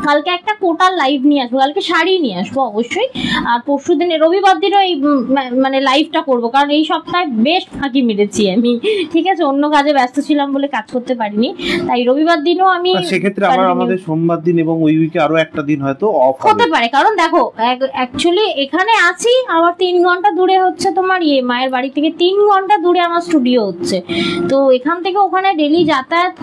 কালকে একটা কোটার লাইভ নিয়ে আসবো, কালকে শাড়ি নিয়ে আসবো অবশ্যই। আর পরশু দিনে রবিবার দিনও এই মানে লাইভটা করবো, কারণ এই সপ্তাহে বেশ ফাঁকি মেরেছি আমি, ঠিক আছে? অন্য কাজে ব্যস্ত ছিলাম বলে কাজ করতে পারিনি, তাই রবিবার দিনও আমি সেক্ষেত্রে আবার আমাদের সোমবার দিন এবং ওই উইকে আরো একটা দিন হয়তো অফ হতে পারে। কারণ দেখো অ্যাকচুয়ালি এখানে আছি, আমার 3 ঘন্টা দূরে হচ্ছে তোমার মায়ের বাড়ি থেকে 3 ঘন্টা দূরে আমার স্টুডিও হচ্ছে। তো এখান থেকে ওখানে ডেলি যাতায়াত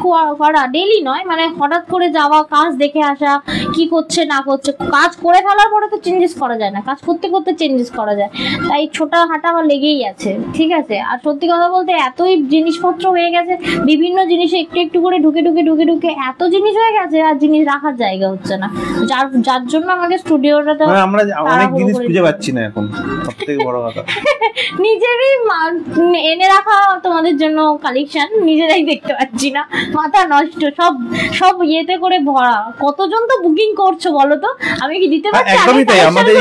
করা, ডেলি নয় মানে হঠাৎ করে যাওয়া, কাজ দেখে আসা, কি করছে না করছে, কাজ করে ফেলার পরে তো চেঞ্জেস করা যায় না, কাজ করতে করতে চেঞ্জেস করা যায়, তাই ছোটা হাঁটা আমার লেগেই আছে, ঠিক আছে? আর সত্যি কথা বলতে এতই জিনিসপত্র হয়ে গেছে, বিভিন্ন জিনিসে একটু একটু করে ঢুকে এত জিনিস হয়ে গেছে, আর জিনিস রাখার জায়গা হচ্ছে না, যার জন্য আমাকে স্টুডিওটা তো আমরা অনেক জিনিস খুঁজে পাচ্ছি না এখন, সবথেকে বড় কথা। নিজেরই এনে রাখা তোমাদের জন্য কালেকশন নিজেরাই দেখতে পাচ্ছি না, মাথা নষ্ট, সব ইয়েতে করে ভরা। কতজন তো বুকিং করছো বলো তো, আমি কি দিতে পারছি? একদমই তাই, আমাদের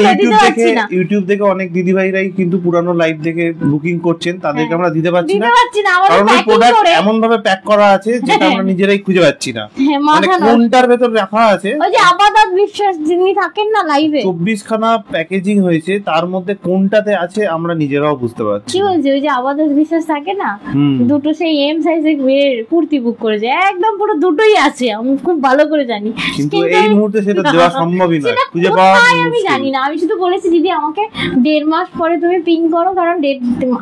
ইউটিউব থেকে অনেক দিদি ভাইরাই কিন্তু পুরানো লাইভ দেখে বুকিং করছেন, তাদেরকে আমরা দিতে পারছি না, কারণ ওই প্রোডাক্ট এমন ভাবে প্যাক করা আছে যেটা আমরা নিজেরাই খুঁজে পাচ্ছি না, মানে কোনটার ভেতর রাখা আছে। ওই যে আপাতত বিশ্বাস যিনি থাকেন না লাইভে, 24 খানা প্যাকেজিং হয়েছে, তার মধ্যে কোনটাতে আছে আমরা নিজেরাও বুঝতে পারছি। কি বলছি, ওই যে আপাতত বিশ্বাস থাকে না, দুটো সেই এম সাইজের কুর্তি বুক করেছে, একদম পুরো দুটোই আছে, আমি খুব ভালো করে জানি, কিন্তু এই মুহূর্তে সেটা দেওয়া সম্ভবই নয়, খুঁজে পাওয়া আমি জানি না। আমি শুধু বলেছি দিদি আমাকে 1.5 মাস পরে তুমি পিং করো, কারণ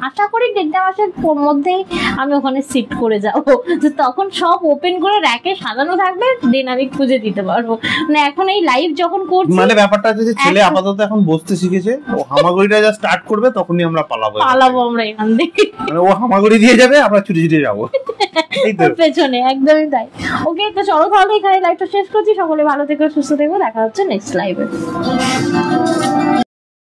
আশা করি 1.5 মাসের মধ্যেই আমি ওখানে শিফট করে যাবো, তো তখন সব ওপেন করে র্যাকে সাজানো থাকবে, দেন আমি খুঁজে দিতে পারবো। মানে এখন এই লাইভ যখন করছি, মানে ব্যাপারটা হচ্ছে যে ছেলে আপাতত এখন বসতে শিখেছে, ও হামাগুড়িটা যা স্টার্ট করবে তখনই আমরা পালাবো আমরা এখান থেকে, মানে ও হামাগুড়ি দিয়ে যাবে, আমরা ছুটে ছুটে যাবো এই তো পেছনে, একদমই তাই। ওকে, তো চলো তাহলে এখানে লাইভটা শেষ করছি। সকলে ভালো থেকো, সুস্থ থেকো, দেখা হচ্ছে নেক্সট লাইভে।